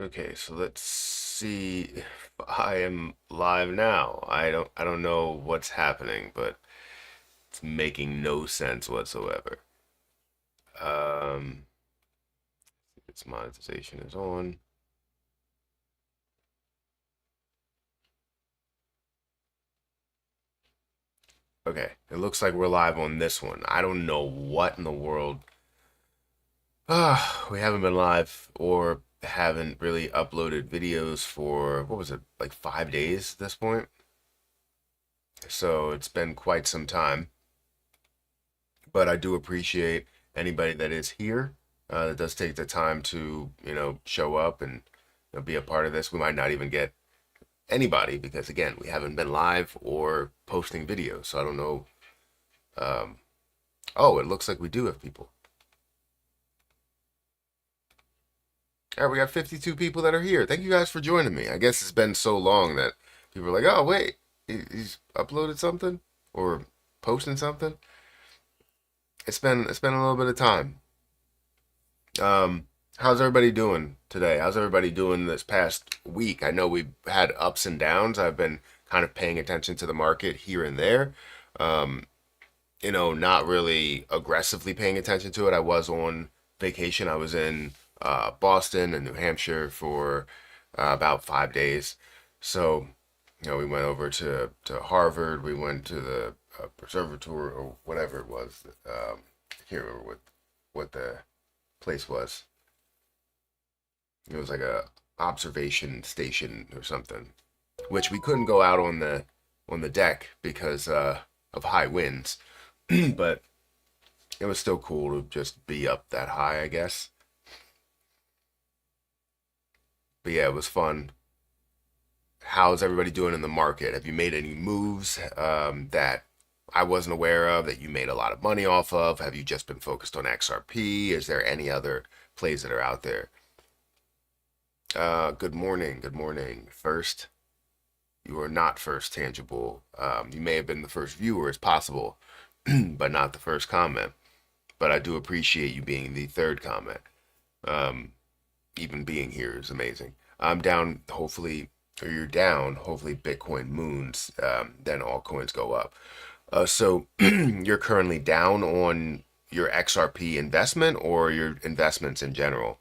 Okay, so let's see if I am live now. I don't know what's happening, but it's making no sense whatsoever. Um, its monetization is on. Okay, it looks like we're live on this one. I don't know what in the world. We haven't been live or haven't really uploaded videos for what was it, like 5 days at this point? So it's been quite some time. But I do appreciate anybody that is here that does take the time to show up and be a part of this. We might not even get anybody because again we haven't been live or posting videos, so I don't know. Um, oh, it looks like we do have people. All right, we got 52 people that are here. Thank you guys for joining me. I guess it's been so long that people are like, oh wait, he's uploaded something or posting something. It's been a little bit of time. How's everybody doing today? How's everybody doing this past week? I know we've had ups and downs. I've been kind of paying attention to the market here and there. Um, not really aggressively paying attention to it. I was on vacation. I was in Boston and New Hampshire for about 5 days. So, we went over to Harvard. We went to the observatory or whatever it was. I can't remember what the place was. It was like a observation station or something, which we couldn't go out on the deck because of high winds, but it was still cool to just be up that high, I guess. But yeah, it was fun. How's everybody doing in the market? Have you made any moves that I wasn't aware of that you made a lot of money off of? Have you just been focused on XRP? Is there any other plays that are out there? Good morning. Good morning. First, you are not first tangible. You may have been the first viewer, as possible, but not the first comment. But I do appreciate you being the third comment. Um, Even being here is amazing. I'm down, hopefully, or you're down, hopefully Bitcoin moons, then altcoins go up. So you're currently down on your XRP investment or your investments in general?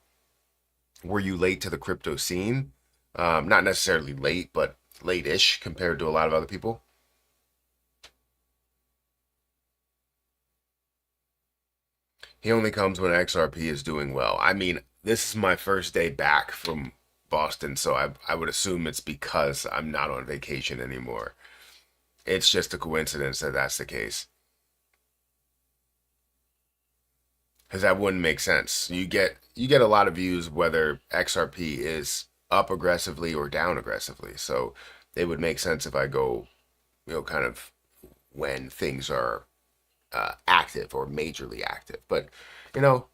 Were you late to the crypto scene? Not necessarily late, but late-ish compared to a lot of other people. He only comes when XRP is doing well. I mean, this is my first day back from Boston, so I would assume it's because I'm not on vacation anymore. It's just a coincidence that that's the case. Because that wouldn't make sense. You get a lot of views whether XRP is up aggressively or down aggressively. So it would make sense if I go, kind of when things are active or majorly active. But you know,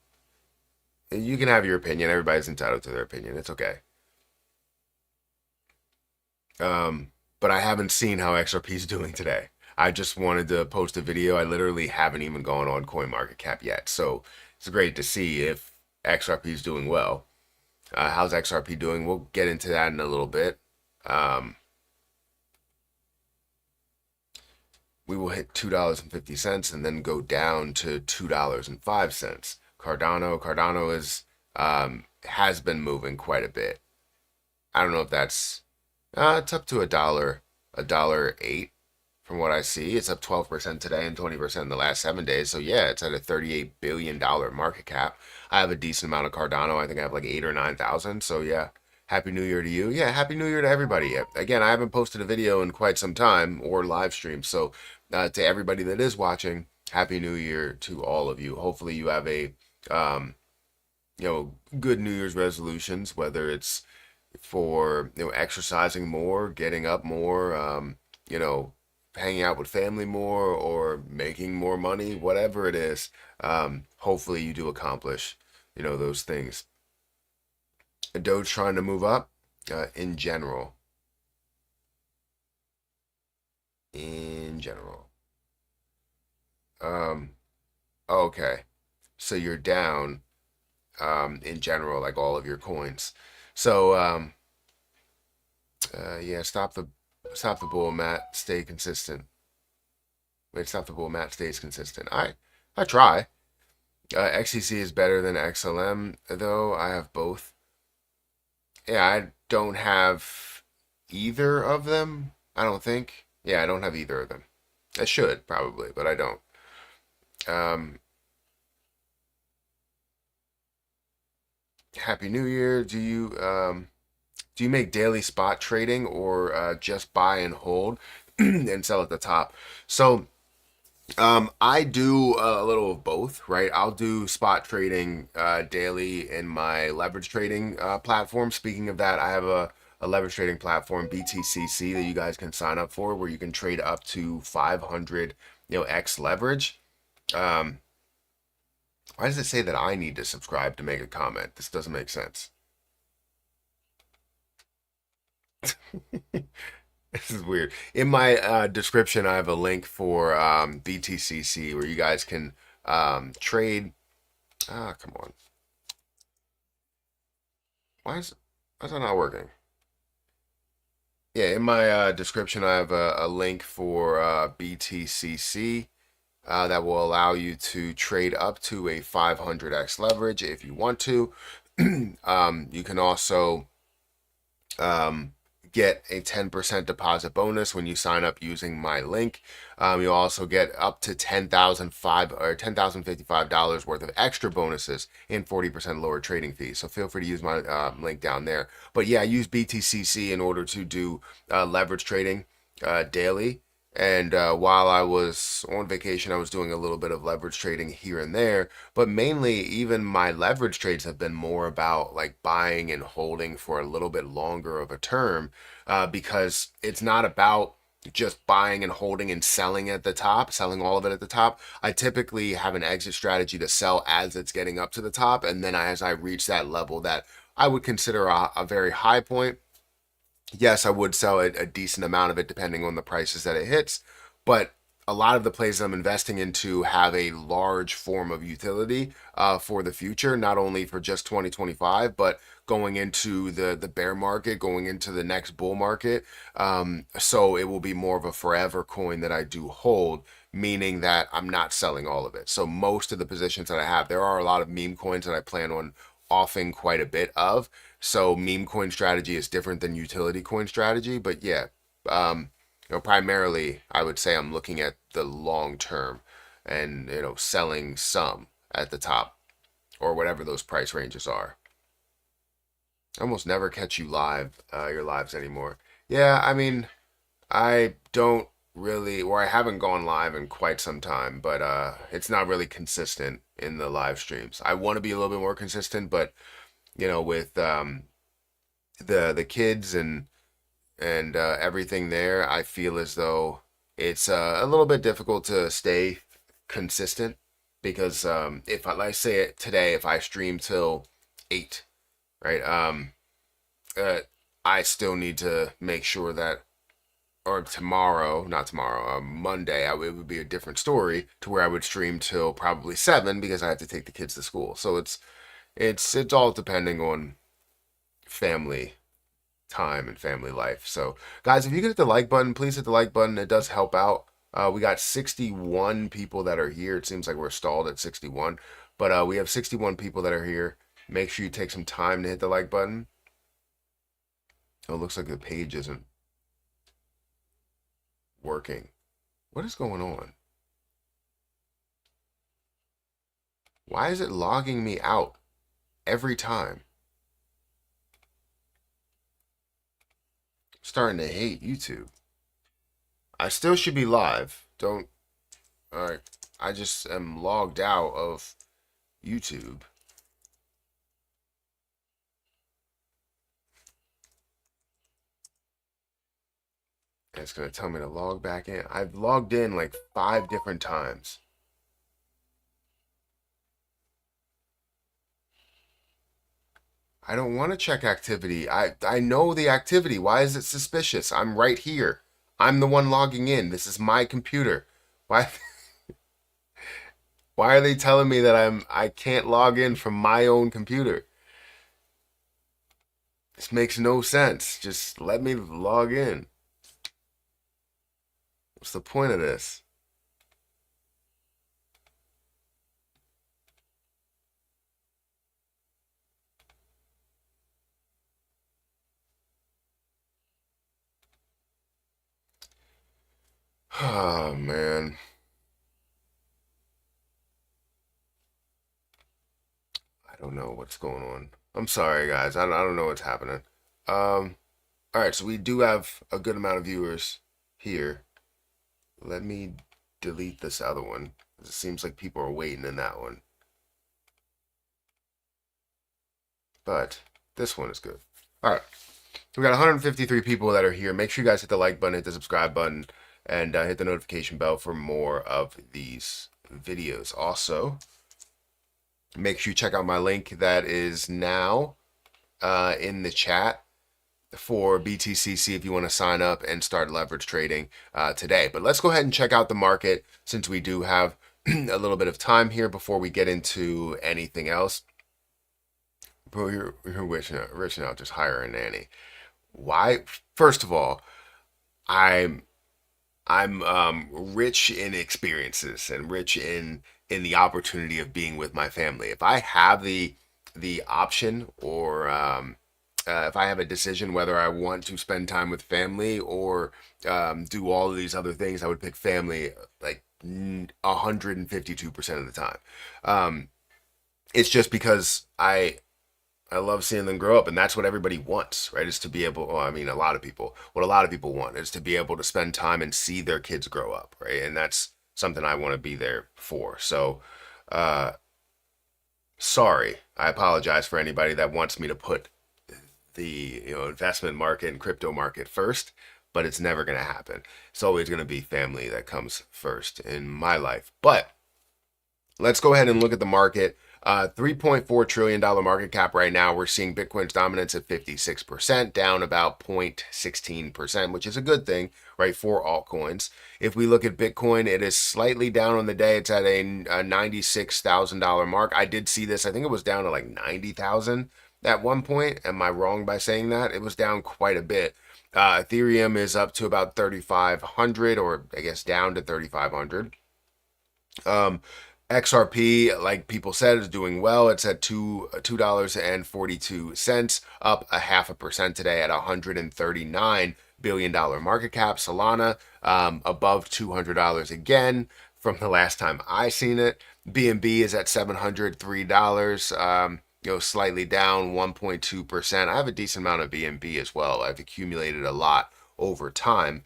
you can have your opinion. Everybody's entitled to their opinion. It's okay. But I haven't seen how XRP is doing today. I just wanted to post a video. I literally haven't even gone on CoinMarketCap yet. So it's great to see if XRP is doing well. How's XRP doing? We'll get into that in a little bit. Um, we will hit $2.50 and then go down to $2.05. Cardano is has been moving quite a bit. I don't know if that's it's up to a dollar eight from what I see. It's up 12% today and 20% in the last 7 days. So yeah, it's at a $38 billion market cap. I have a decent amount of Cardano. I think I have like 8 or 9 thousand. So yeah, Happy New Year to you. Yeah, Happy New Year to everybody. Again, I haven't posted a video in quite some time or live stream. So to everybody that is watching, Happy New Year to all of you. Hopefully you have a um, good New Year's resolutions, whether it's for exercising more, getting up more, you know hanging out with family more, or making more money, whatever it is. Hopefully you do accomplish those things. Doge trying to move up in general. In general. Um, okay. So you're down in general, like all of your coins. So yeah, stop the bull, Matt. Stay consistent. Wait, stop the bull, Matt. Stays consistent. I try. XCC is better than XLM though. I have both. Yeah, I don't have either of them. I don't think. Yeah, I don't have either of them. I should probably, but I don't. Um, Happy New Year. Do you make daily spot trading or just buy and hold and sell at the top? So I do a little of both, right? I'll do spot trading daily in my leverage trading platform. Speaking of that, I have a leverage trading platform, BTCC, that you guys can sign up for, where you can trade up to 500, X leverage. Um, why does it say that I need to subscribe to make a comment? This doesn't make sense. This is weird. In my description, I have a link for BTCC where you guys can trade. Ah, come on. Why is that not working? Yeah, in my description, I have a link for BTCC that will allow you to trade up to a 500x leverage if you want to. You can also um, get a 10% deposit bonus when you sign up using my link. You'll also get up to $10,055 worth of extra bonuses and 40% lower trading fees. So feel free to use my link down there. But yeah, I use BTCC in order to do leverage trading daily. And while I was on vacation, I was doing a little bit of leverage trading here and there. But mainly, even my leverage trades have been more about like buying and holding for a little bit longer of a term, because it's not about just buying and holding and selling at the top, selling all of it at the top. I typically have an exit strategy to sell as it's getting up to the top. And then as I reach that level that I would consider a very high point, yes, I would sell a decent amount of it depending on the prices that it hits, but a lot of the plays I'm investing into have a large form of utility for the future, not only for just 2025, but going into the bear market, going into the next bull market. So it will be more of a forever coin that I do hold, meaning that I'm not selling all of it. So most of the positions that I have, there are a lot of meme coins that I plan on offing quite a bit of. So meme coin strategy is different than utility coin strategy, but yeah, primarily I would say I'm looking at the long term and selling some at the top or whatever those price ranges are. I almost never catch you live, your lives anymore. Yeah, I mean, I don't really, or I haven't gone live in quite some time, but it's not really consistent in the live streams. I want to be a little bit more consistent, but with the kids and everything there, I feel as though it's a little bit difficult to stay consistent because if I like say it today, if I stream till 8, right? Uh, I still need to make sure that, or tomorrow, not tomorrow, Monday, it would be a different story to where I would stream till probably 7 because I have to take the kids to school. So it's all depending on family time and family life. So, guys, if you can hit the like button, please hit the like button. It does help out. We got 61 people that are here. It seems like we're stalled at 61, but we have 61 people that are here. Make sure you take some time to hit the like button. Oh, it looks like the page isn't working. What is going on? Why is it logging me out every time? I'm starting to hate YouTube. I still should be live. Don't. All right. I just am logged out of YouTube. And it's going to tell me to log back in. I've logged in like 5 different times. I don't want to check activity. I know the activity. Why is it suspicious? I'm right here. I'm the one logging in. This is my computer. Why why are they telling me that I can't log in from my own computer? This makes no sense. Just let me log in. What's the point of this? Oh, man. I don't know what's going on. I'm sorry, guys. I don't know what's happening. All right, so we do have a good amount of viewers here. Let me delete this other one. It seems like people are waiting in that one. But this one is good. All right. We got 153 people that are here. Make sure you guys hit the like button, hit the subscribe button, and hit the notification bell for more of these videos. Also, make sure you check out my link that is now in the chat for BTCC if you want to sign up and start leverage trading today. But let's go ahead and check out the market since we do have a little bit of time here before we get into anything else. Bro, you're rich now, just hire a nanny. Why? First of all, I'm rich in experiences and rich in the opportunity of being with my family. If I have the option or if I have a decision whether I want to spend time with family or do all of these other things, I would pick family like 152% of the time. It's just because I love seeing them grow up, and that's what everybody wants, right? Is to be able, well, I mean, a lot of people, what a lot of people want is to be able to spend time and see their kids grow up, right? And that's something I want to be there for. So, uh, sorry, I apologize for anybody that wants me to put the investment market and crypto market first, but it's never going to happen. It's always going to be family that comes first in my life. But let's go ahead and look at the market. $3.4 trillion market cap right now. We're seeing Bitcoin's dominance at 56%, down about 0.16%, which is a good thing, right, for altcoins. If we look at Bitcoin, it is slightly down on the day. It's at a $96,000 mark. I did see this. I think it was down to like 90,000 at one point. Am I wrong by saying that? It was down quite a bit. Ethereum is up to about 3,500, or I guess down to 3,500. XRP, like people said, is doing well. It's at $2.42, up 0.5% today at $139 billion market cap. Solana above $200 again from the last time I seen it. BNB is at $703. Slightly down 1.2%. I have a decent amount of BNB as well. I've accumulated a lot over time.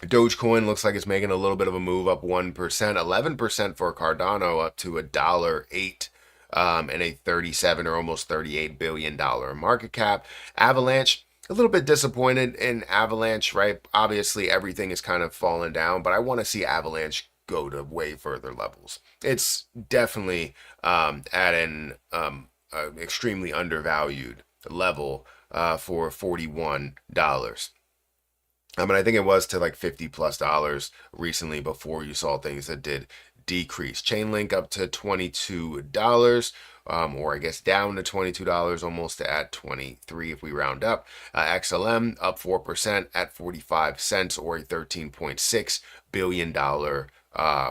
Dogecoin looks like it's making a little bit of a move, up 1%, 11% for Cardano, up to $1.08, and a 37 or almost $38 billion market cap. Avalanche, a little bit disappointed in Avalanche, right? Obviously, everything is kind of falling down, but I want to see Avalanche go to way further levels. It's definitely at an extremely undervalued level for $41. I mean, I think it was to like $50+ recently before you saw things that did decrease. Chainlink up to $22, or I guess down to $22, almost at 23 if we round up. XLM up 4% at 45 cents, or a $13.6 billion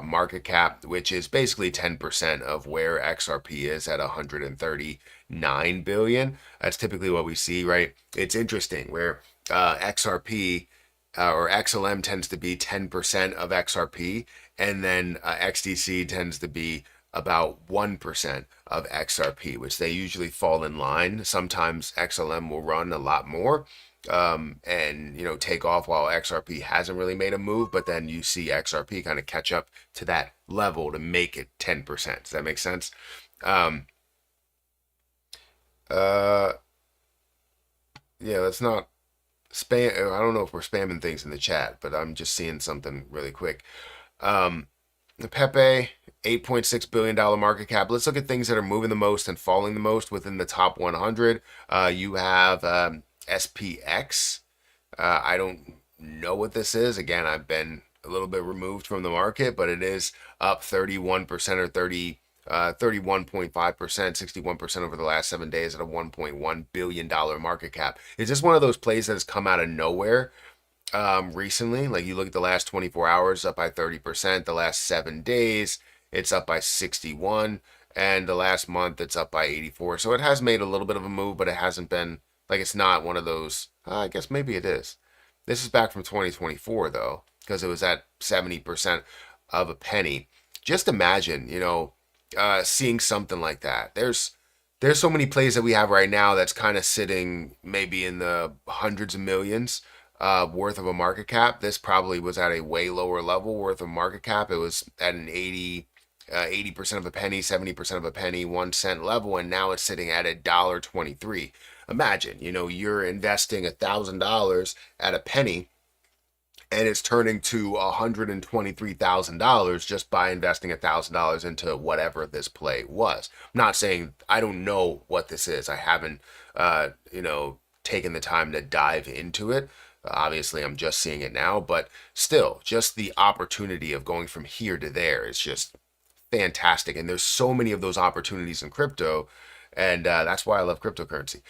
market cap, which is basically 10% of where XRP is at 139 billion. That's typically what we see, right? It's interesting where XRP or XLM tends to be 10% of XRP, and then XDC tends to be about 1% of XRP, which they usually fall in line. Sometimes XLM will run a lot more and take off while XRP hasn't really made a move, but then you see XRP kind of catch up to that level to make it 10%. Does that make sense? Yeah, let's not spam. I don't know if we're spamming things in the chat, but I'm just seeing something really quick. Pepe, $8.6 billion market cap. Let's look at things that are moving the most and falling the most within the top 100. You have SPX. I don't know what this is. Again, I've been a little bit removed from the market, but it is up 31% or 31.5%, 61% over the last 7 days at a $1.1 billion market cap. It's just one of those plays that has come out of nowhere recently. Like you look at the last 24 hours, up by 30%. The last 7 days, it's up by 61, and the last month, it's up by 84. So it has made a little bit of a move, but it hasn't been like it's not one of those. I guess maybe it is. This is back from 2024 though, because it was at 70% of a penny. Just imagine, seeing something like that. There's so many plays that we have right now that's kind of sitting maybe in the hundreds of millions worth of a market cap. This probably was at a way lower level worth of market cap. It was at an 80% of a penny, 70% of a penny, 1 cent level, and now it's sitting at $1.23. Imagine, you're investing $1,000 at a penny, and it's turning to $123,000 just by investing $1,000 into whatever this play was. I'm not saying I don't know what this is. I haven't, taken the time to dive into it. Obviously, I'm just seeing it now, but still, just the opportunity of going from here to there is just fantastic. And there's so many of those opportunities in crypto, and that's why I love cryptocurrency.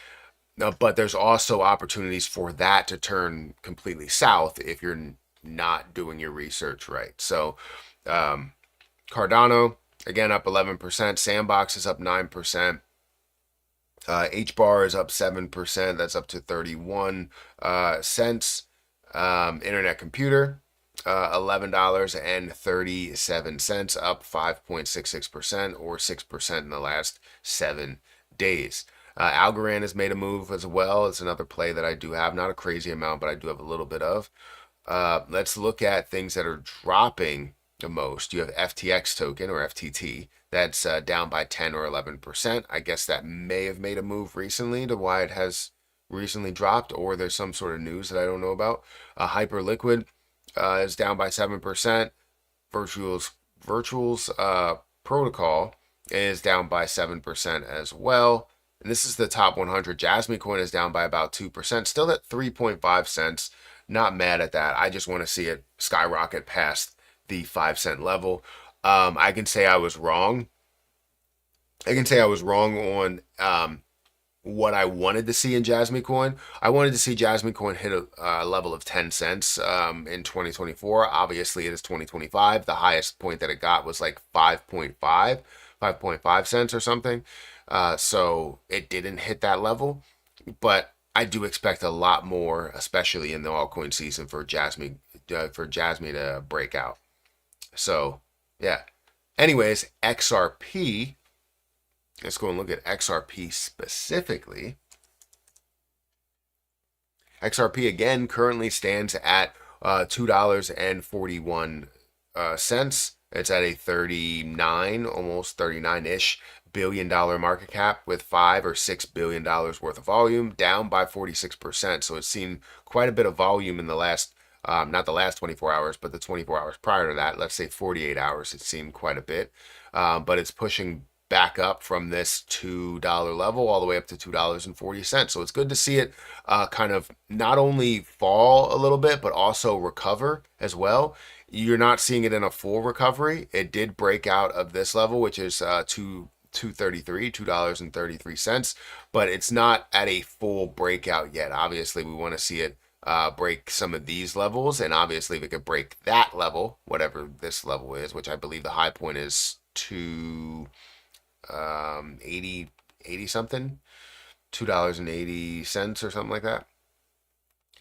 But there's also opportunities for that to turn completely south if you're not doing your research right. So Cardano, again, up 11%. Sandbox is up 9%. HBAR is up 7%. That's up to 31 cents. Internet Computer, $11.37, up 5.66% or 6% in the last 7 days. Algorand has made a move as well. It's another play that I do have, not a crazy amount, but I do have a little bit of. Let's look at things that are dropping the most. You have FTX token or FTT that's down by 10 or 11%. I guess that may have made a move recently to why it has recently dropped, or there's some sort of news that I don't know about. Hyperliquid is down by 7%. Virtuals Protocol is down by 7% as well. And this is the top 100. Jasmine Coin is down by about 2%, still at 3.5 cents. Not mad at that. I just want to see it skyrocket past the 5 cent level. I can say I was wrong. I can say I was wrong on what I wanted to see in Jasmine Coin. I wanted to see Jasmine Coin hit a level of 10 cents in 2024. Obviously, it is 2025. The highest point that it got was like 5.5 cents or something. So it didn't hit that level. But I do expect a lot more, especially in the altcoin season, for Jasmine to break out. So, yeah. Anyways, XRP. Let's go and look at XRP specifically. XRP again currently stands at $2.41. It's at a 39, almost 39-ish $1 billion market cap with $5 or $6 billion worth of volume, down by 46%. So it's seen quite a bit of volume in the last, not the last 24 hours, but the 24 hours prior to that. Let's say 48 hours. It's seen quite a bit, but it's pushing back up from this $2 level all the way up to $2.40. So it's good to see it kind of not only fall a little bit, but also recover as well. You're not seeing it in a full recovery. It did break out of this level, which is $2.33, but it's not at a full breakout yet. Obviously, we want to see it break some of these levels, and obviously, if it could break that level, whatever this level is, which I believe the high point is 80 something, $2.80 or something like that,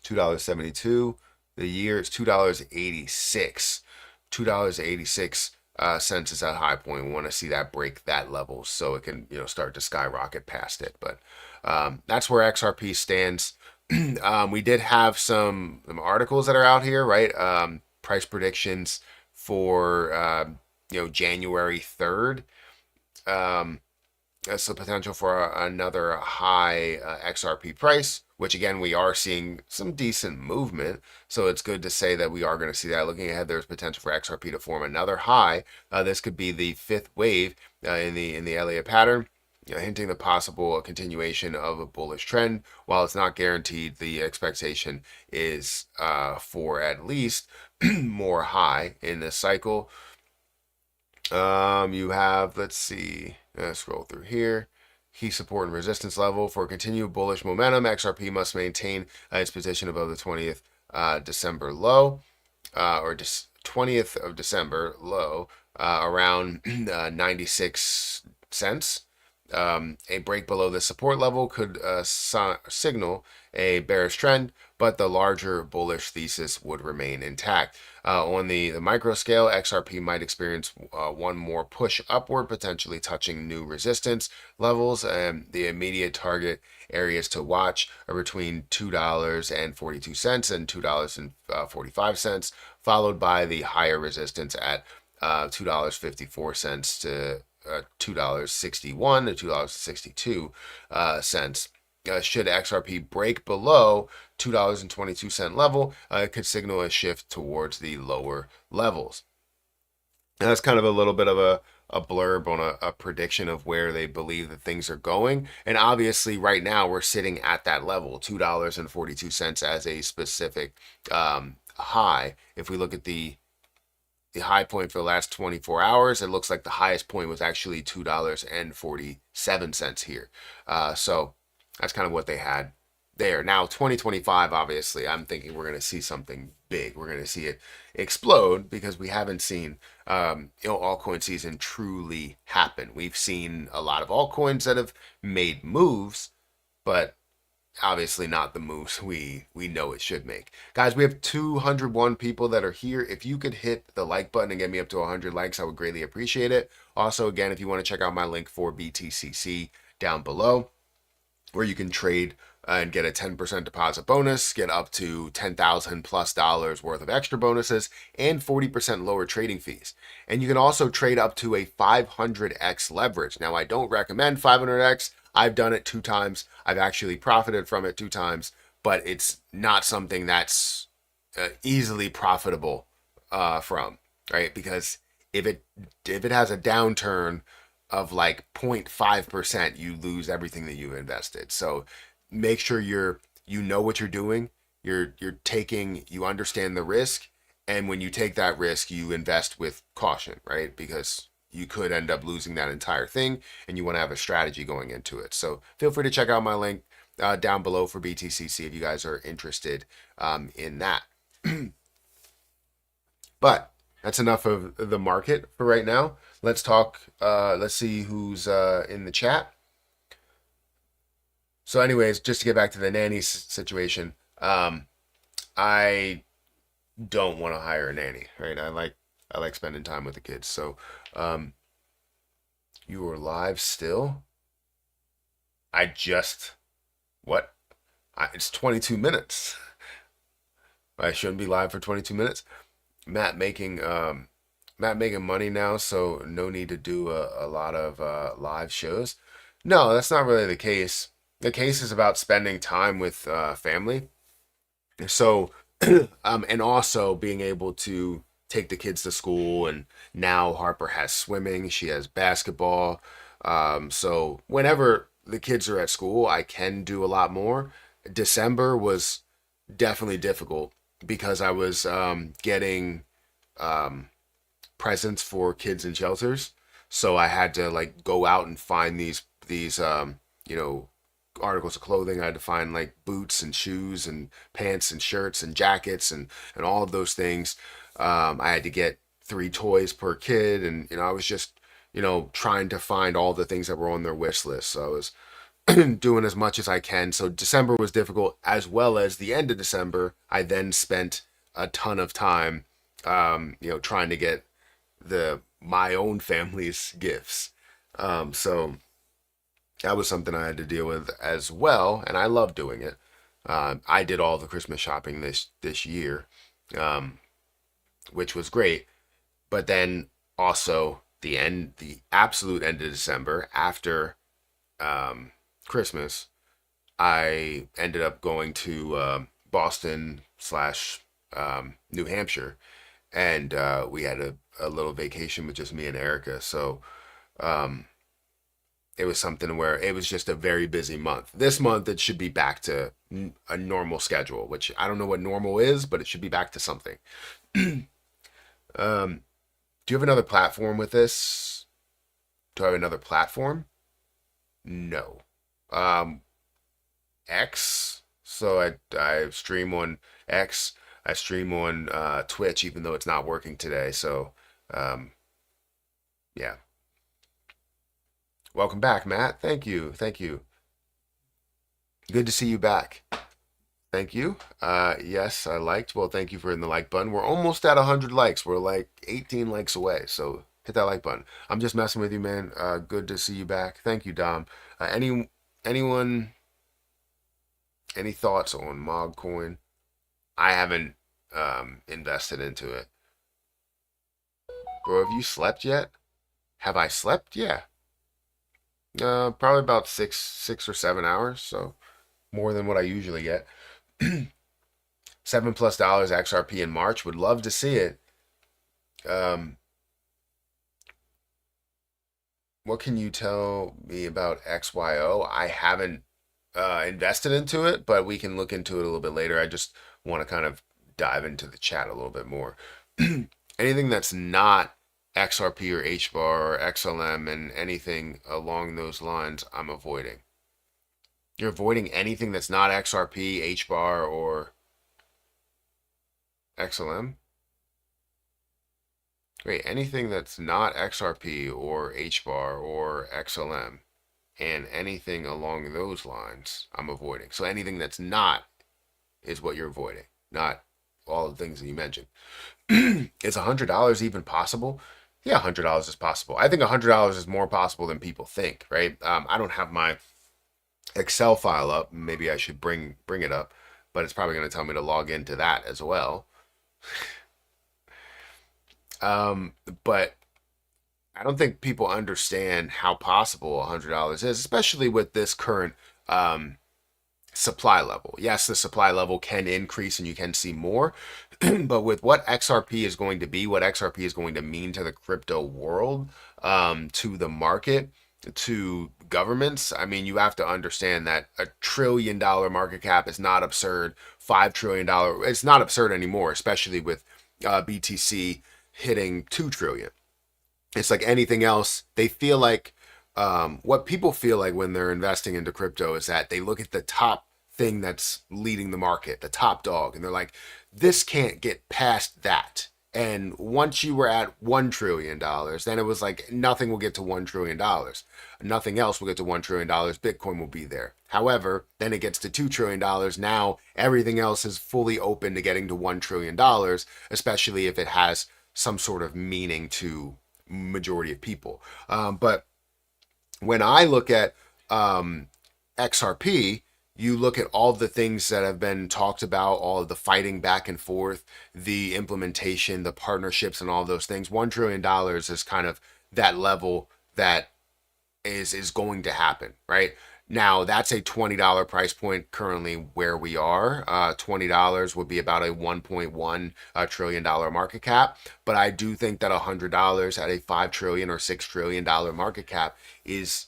$2.72. The year is $2.86. $2.86 is that high point. We want to see that break that level so it can start to skyrocket past it. But that's where XRP stands. We did have some articles that are out here, right? Price predictions for January 3rd. That's the potential for another high XRP price, which again, we are seeing some decent movement. So it's good to say that we are going to see that. Looking ahead, there's potential for XRP to form another high. This could be the fifth wave in the Elliott pattern, hinting the possible continuation of a bullish trend. While it's not guaranteed, the expectation is for at least more high in this cycle. You have, let's see, scroll through here. Key support and resistance level. For continued bullish momentum, XRP must maintain its position above the 20th December low, or 20th of December low, around 96 cents. A break below the support level could signal a bearish trend, but the larger bullish thesis would remain intact. On the micro scale, XRP might experience one more push upward, potentially touching new resistance levels. The immediate target areas to watch are between $2.42 and $2.45, followed by the higher resistance at $2.54 to $2.61 to $2.62. Should XRP break below $2.22 level, it could signal a shift towards the lower levels. And that's kind of a little bit of a blurb on a prediction of where they believe that things are going. And obviously, right now, we're sitting at that level, $2.42 as a specific high. If we look at the high point for the last 24 hours, it looks like the highest point was actually $2.47 here. So that's kind of what they had there. Now, 2025, obviously, I'm thinking we're going to see something big. We're going to see it explode because we haven't seen, altcoin season truly happen. We've seen a lot of altcoins that have made moves, but obviously not the moves we know it should make. Guys, we have 201 people that are here. If you could hit the like button and get me up to 100 likes, I would greatly appreciate it. Also, again, if you want to check out my link for BTCC down below, where you can trade and get a 10% deposit bonus, get up to $10,000 plus worth of extra bonuses, and 40% lower trading fees. And you can also trade up to a 500x leverage. Now, I don't recommend 500x. I've done it 2 times. I've actually profited from it 2 times, but it's not something that's easily profitable from, right? Because if it has a downturn of like 0.5%, you lose everything that you invested. So make sure you know what you're doing. You understand the risk, and when you take that risk, you invest with caution, right? Because you could end up losing that entire thing, and you want to have a strategy going into it. So feel free to check out my link down below for BTCC if you guys are interested in that. But that's enough of the market for right now. Let's talk. Let's see who's in the chat. So anyways, just to get back to the nanny situation, I don't want to hire a nanny, right? I like spending time with the kids. So you are live still? What? It's 22 minutes. I shouldn't be live for 22 minutes. Matt making money now, so no need to do a lot of live shows. No, that's not really the case. The case is about spending time with family. So, and also being able to take the kids to school. And now Harper has swimming, she has basketball. So whenever the kids are at school, I can do a lot more. December was definitely difficult because I was getting presents for kids in shelters. So I had to like go out and find these articles of clothing. I had to find like boots and shoes and pants and shirts and jackets and all of those things. I had to get 3 toys per kid, and I was just trying to find all the things that were on their wish list. So I was doing as much as I can. So December was difficult, as well as the end of December. I then spent a ton of time trying to get my own family's gifts. So that was something I had to deal with as well, and I love doing it. I did all the Christmas shopping this year, which was great. But then also the absolute end of December, after Christmas, I ended up going to Boston / New Hampshire, and we had a little vacation with just me and Erica. So it was something where it was just a very busy month. This month, it should be back to a normal schedule, which I don't know what normal is, but it should be back to something. Do you have another platform with this? Do I have another platform? No. Um, X. So I stream on X. I stream on Twitch, even though it's not working today. So um, yeah. Welcome back, Matt. Thank you. Thank you. Good to see you back. Thank you. Yes, I liked. Well, thank you for hitting the like button. We're almost at 100 likes. We're like 18 likes away. So hit that like button. I'm just messing with you, man. Good to see you back. Thank you, Dom. Anyone, any thoughts on Mogcoin? I haven't invested into it. Bro, have you slept yet? Have I slept? Yeah. Probably about six or 7 hours. So more than what I usually get. $7+ XRP in March. Would love to see it. Um, what can you tell me about XYO? I haven't invested into it, but we can look into it a little bit later. I just want to kind of dive into the chat a little bit more. Anything that's not XRP or HBAR or XLM and anything along those lines, I'm avoiding. You're avoiding anything that's not XRP, HBAR, or XLM? Wait, anything that's not XRP or HBAR or XLM and anything along those lines, I'm avoiding. So anything that's not is what you're avoiding, not all the things that you mentioned. Is $100 even possible? Yeah, $100 is possible. I think $100 is more possible than people think, right? I don't have my Excel file up. Maybe I should bring it up, but it's probably going to tell me to log into that as well. But I don't think people understand how possible $100 is, especially with this current supply level. Yes, the supply level can increase and you can see more, but with what XRP is going to be, what XRP is going to mean to the crypto world, to the market, to governments, I mean, you have to understand that $1 trillion market cap is not absurd. $5 trillion, it's not absurd anymore, especially with BTC hitting 2 trillion. It's like anything else. They feel like what people feel like when they're investing into crypto is that they look at the top thing that's leading the market, the top dog, and they're like, this can't get past that. And once you were at $1 trillion, then it was like nothing will get to $1 trillion. Nothing else will get to $1 trillion. Bitcoin will be there. However, then it gets to $2 trillion. Now everything else is fully open to getting to $1 trillion, especially if it has some sort of meaning to majority of people. But when I look at XRP, you look at all the things that have been talked about, all of the fighting back and forth, the implementation, the partnerships, and all those things. $1 trillion is kind of that level that is going to happen, right? Now, that's a $20 price point currently where we are. $20 would be about a $1.1 trillion market cap. But I do think that $100 at a $5 trillion or $6 trillion market cap is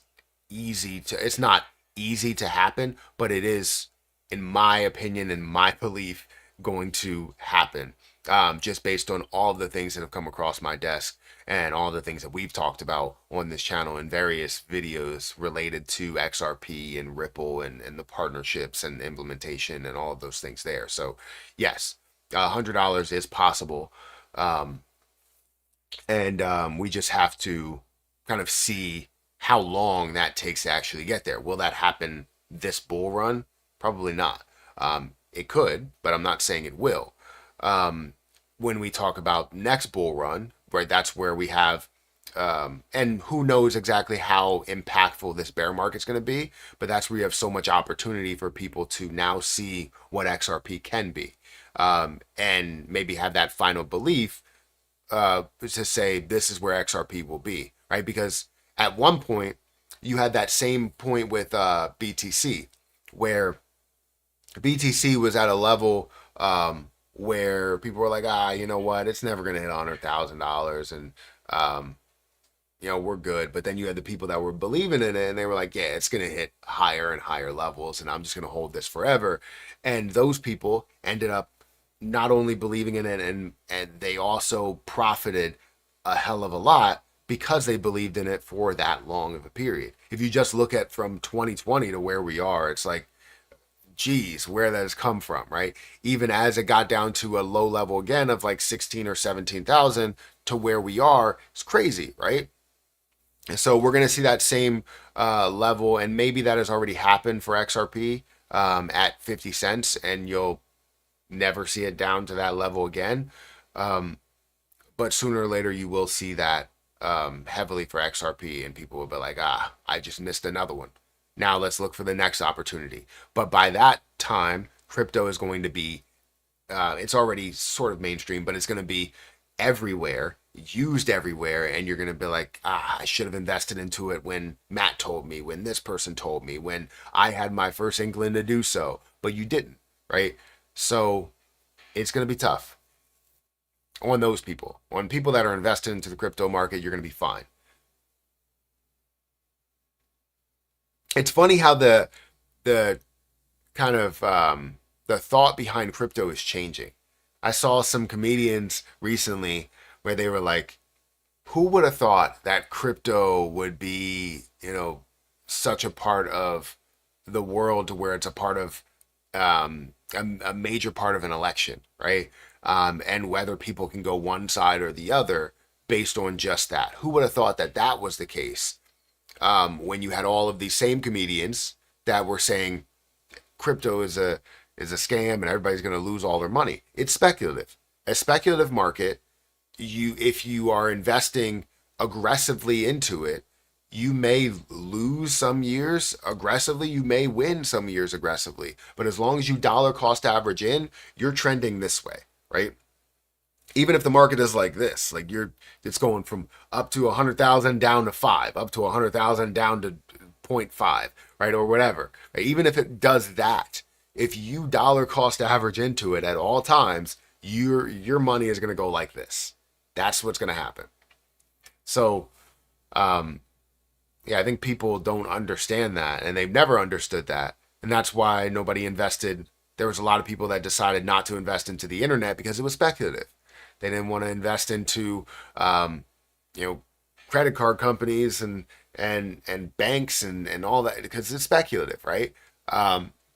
easy to, it's not easy to happen, but it is, in my opinion and my belief, going to happen. Just based on all the things that have come across my desk and all the things that we've talked about on this channel in various videos related to XRP and Ripple and the partnerships and implementation and all of those things there. So yes, $100 is possible. And we just have to kind of see how long that takes to actually get there. Will that happen this bull run? Probably not. It could, but I'm not saying it will. When we talk about next bull run, right, that's where we have, and who knows exactly how impactful this bear market's going to be, but that's where you have so much opportunity for people to now see what XRP can be, and maybe have that final belief to say this is where XRP will be, right? Because at one point, you had that same point with BTC, where BTC was at a level where people were like, you know what, it's never going to hit $100,000, and we're good. But then you had the people that were believing in it, and they were like, yeah, it's going to hit higher and higher levels, and I'm just going to hold this forever. And those people ended up not only believing in it, and they also profited a hell of a lot because they believed in it for that long of a period. If you just look at from 2020 to where we are, it's like, geez, where that has come from, right? Even as it got down to a low level again of like 16 or 17,000 to where we are, it's crazy, right? And so we're going to see that same level, and maybe that has already happened for XRP at 50 cents, and you'll never see it down to that level again. But sooner or later, you will see that heavily for XRP, and people will be like, I just missed another one. Now let's look for the next opportunity. But by that time, crypto is going to be, it's already sort of mainstream, but it's going to be everywhere, used everywhere, and you're going to be like, I should have invested into it when Matt told me, when this person told me, when I had my first inkling to do so, but you didn't, right? So it's going to be tough on those people. On people that are invested into the crypto market, you're going to be fine. It's funny how the kind of the thought behind crypto is changing. I saw some comedians recently where they were like, who would have thought that crypto would be, such a part of the world to where it's a part of a major part of an election, right? And whether people can go one side or the other based on just that. Who would have thought that that was the case when you had all of these same comedians that were saying crypto is a scam and everybody's going to lose all their money? It's speculative. A speculative market, if you are investing aggressively into it, you may lose some years aggressively, you may win some years aggressively, but as long as you dollar cost average in, you're trending this way, right? Even if the market is like this, like it's going from up to 100,000 down to 5, up to 100,000 down to 0.5, right? Or whatever, right? Even if it does that, if you dollar cost average into it at all times, your money is going to go like this. That's what's going to happen. So, yeah, I think people don't understand that, and they've never understood that, and that's why nobody invested. There was a lot of people that decided not to invest into the internet because it was speculative. They didn't want to invest into, credit card companies and banks and all that because it's speculative, right?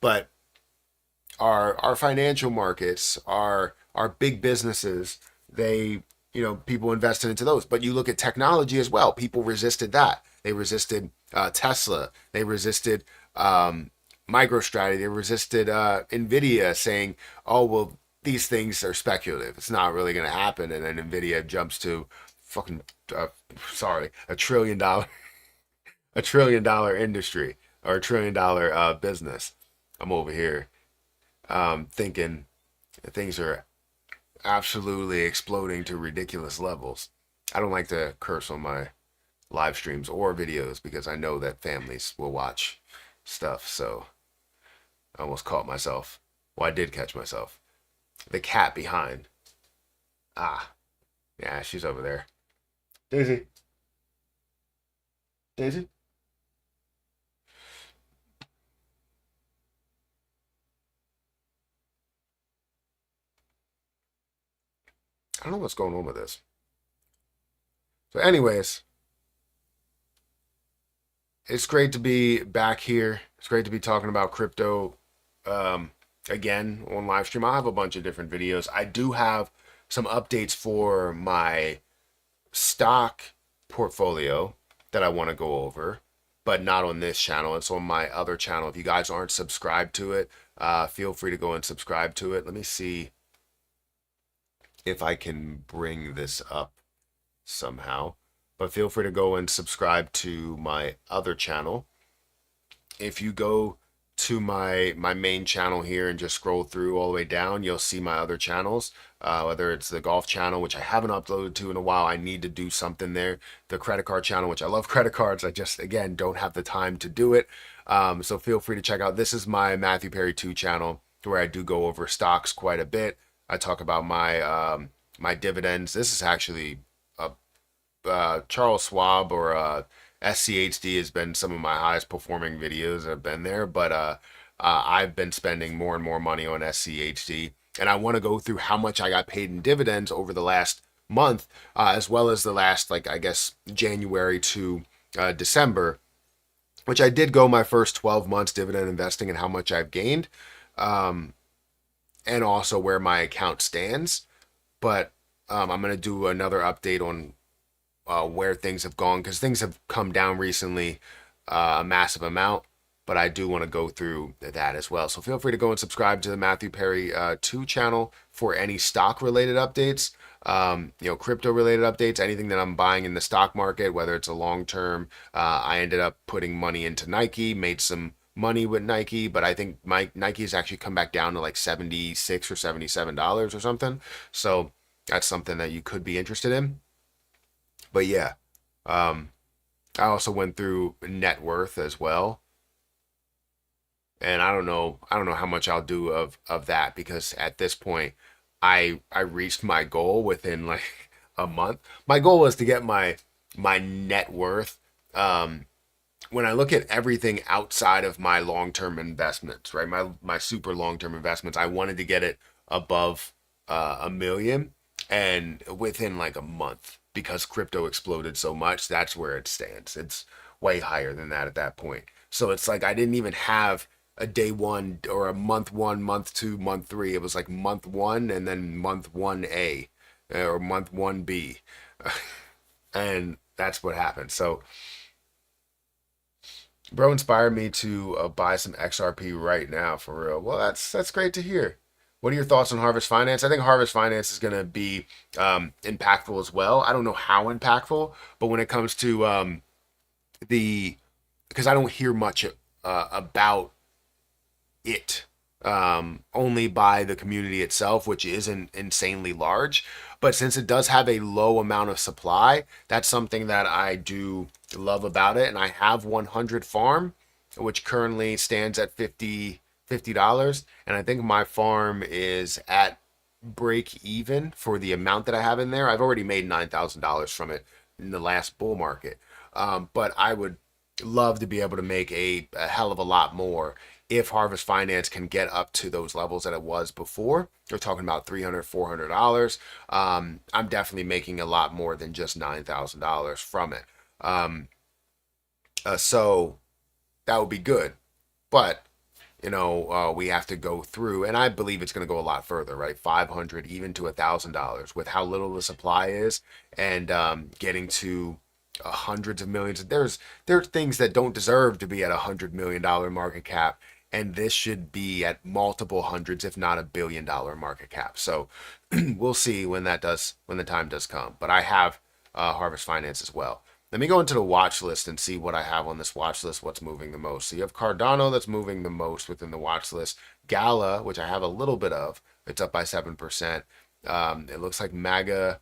But our financial markets, our big businesses, they people invested into those. But you look at technology as well. People resisted that. They resisted Tesla. They resisted MicroStrategy. They resisted Nvidia, saying, "Oh well, these things are speculative. It's not really going to happen." And then Nvidia jumps to fucking $1 trillion, $1 trillion industry or $1 trillion business. I'm over here thinking things are absolutely exploding to ridiculous levels. I don't like to curse on my live streams or videos because I know that families will watch stuff. So I almost caught myself. Well, I did catch myself. The cat behind. Yeah, she's over there. Daisy. Daisy? I don't know what's going on with this. So, anyways, it's great to be back here. It's great to be talking about crypto again on live stream. I'll have a bunch of different videos. I do have some updates for my stock portfolio that I want to go over, but not on this channel. It's on my other channel. If you guys aren't subscribed to it, feel free to go and subscribe to it. Let me see if I can bring this up somehow, but feel free to go and subscribe to my other channel. If you go to my main channel here and just scroll through all the way down, you'll see my other channels, whether it's the golf channel, which I haven't uploaded to in a while. I need to do something there. The credit card channel, which I love credit cards. I just, again, don't have the time to do it. So feel free to check out. This is my Matthew Perry 2 channel where I do go over stocks quite a bit. I talk about my my dividends. This is actually Charles Schwab or SCHD has been some of my highest performing videos that have been there, but I've been spending more and more money on SCHD, and I want to go through how much I got paid in dividends over the last month, as well as the last, like, I guess, January to December, which I did go my first 12 months dividend investing and how much I've gained, um, and also where my account stands. But I'm going to do another update on where things have gone, because things have come down recently a massive amount. But I do want to go through that as well. So feel free to go and subscribe to the Matthew Perry 2 channel for any stock related updates, crypto related updates, anything that I'm buying in the stock market, whether it's a long term. I ended up putting money into Nike, made some money with Nike, but I think Nike's actually come back down to like $76 or $77 or something. So that's something that you could be interested in. But yeah, um, I also went through net worth as well, and I don't know how much I'll do of that, because at this point, I reached my goal within like a month. My goal was to get my net worth. When I look at everything outside of my long term investments, right? My super long term investments, I wanted to get it above a million, and within like a month, because crypto exploded so much, that's where it stands. It's way higher than that at that point. So it's like I didn't even have a day one or a month one, month two, month three. It was like month one and then month 1A or month 1B. And that's what happened. So bro inspired me to buy some XRP right now, for real. Well, that's great to hear. What are your thoughts on Harvest Finance? I think Harvest Finance is going to be impactful as well. I don't know how impactful, but when it comes to the, because I don't hear much about it, only by the community itself, which isn't insanely large. But since it does have a low amount of supply, that's something that I do love about it. And I have 100 farm, which currently stands at $50. And I think my farm is at break even for the amount that I have in there. I've already made $9,000 from it in the last bull market. But I would love to be able to make a hell of a lot more if Harvest Finance can get up to those levels that it was before. We're talking about $300, $400. I'm definitely making a lot more than just $9,000 from it. So that would be good. But we have to go through, and I believe it's going to go a lot further, right? 500, even to $1,000, with how little the supply is, and getting to hundreds of millions. There are things that don't deserve to be at $100 million market cap, and this should be at multiple hundreds, if not $1 billion market cap. So we'll see when the time does come. But I have Harvest Finance as well. Let me go into the watch list and see what I have on this watch list, what's moving the most. So you have Cardano that's moving the most within the watch list. Gala, which I have a little bit of, it's up by 7%. It looks like MAGA,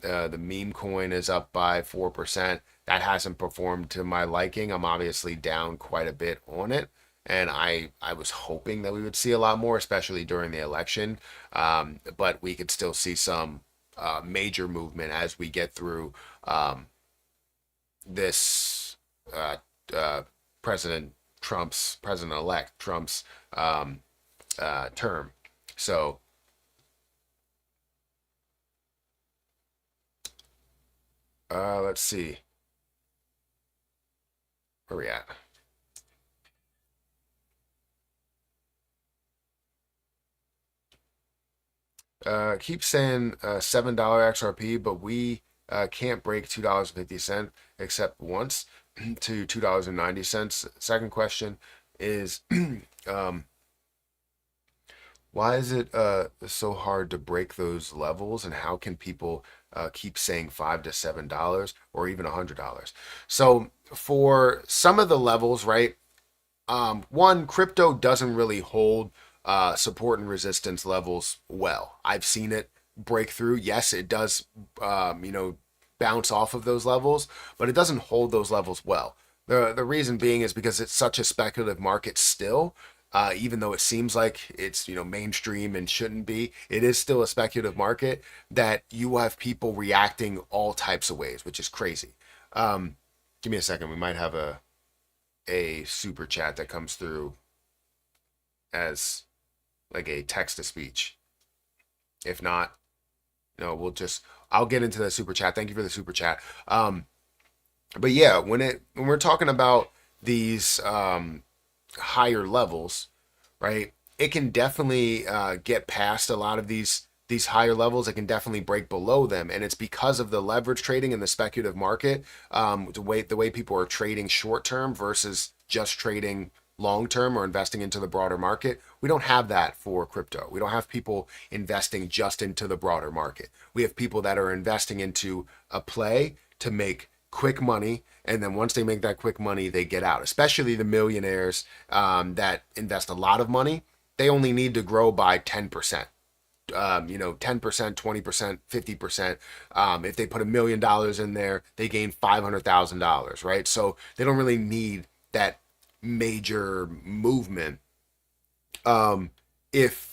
the meme coin, is up by 4%. That hasn't performed to my liking. I'm obviously down quite a bit on it. And I was hoping that we would see a lot more, especially during the election. But we could still see some major movement as we get through this President-elect Trump's term. So let's see where we at. Keep saying $7 XRP, but we can't break $2.50 except once to $2.90. Second question is why is it so hard to break those levels, and how can people keep saying $5 to $7 or even $100? So for some of the levels, right? One, crypto doesn't really hold support and resistance levels well. I've seen it break through. Yes, it does, bounce off of those levels, but it doesn't hold those levels well. The reason being is because it's such a speculative market still. Even though it seems like it's mainstream and shouldn't be, it is still a speculative market that you have people reacting all types of ways, which is crazy. Give me a second. We might have a super chat that comes through as like a text to speech. If not, we'll just I'll get into the super chat. Thank you for the super chat. But yeah, when we're talking about these higher levels, right? It can definitely get past a lot of these higher levels. It can definitely break below them, and it's because of the leverage trading in the speculative market. The way people are trading short term versus just trading long term or investing into the broader market. We don't have that for crypto. We don't have people investing just into the broader market. We have people that are investing into a play to make quick money, and then once they make that quick money, they get out. Especially the millionaires that invest a lot of money. They only need to grow by 10%. 10%, 20%, 50%. If they put $1 million in there, they gain $500,000, right? So they don't really need that major movement. If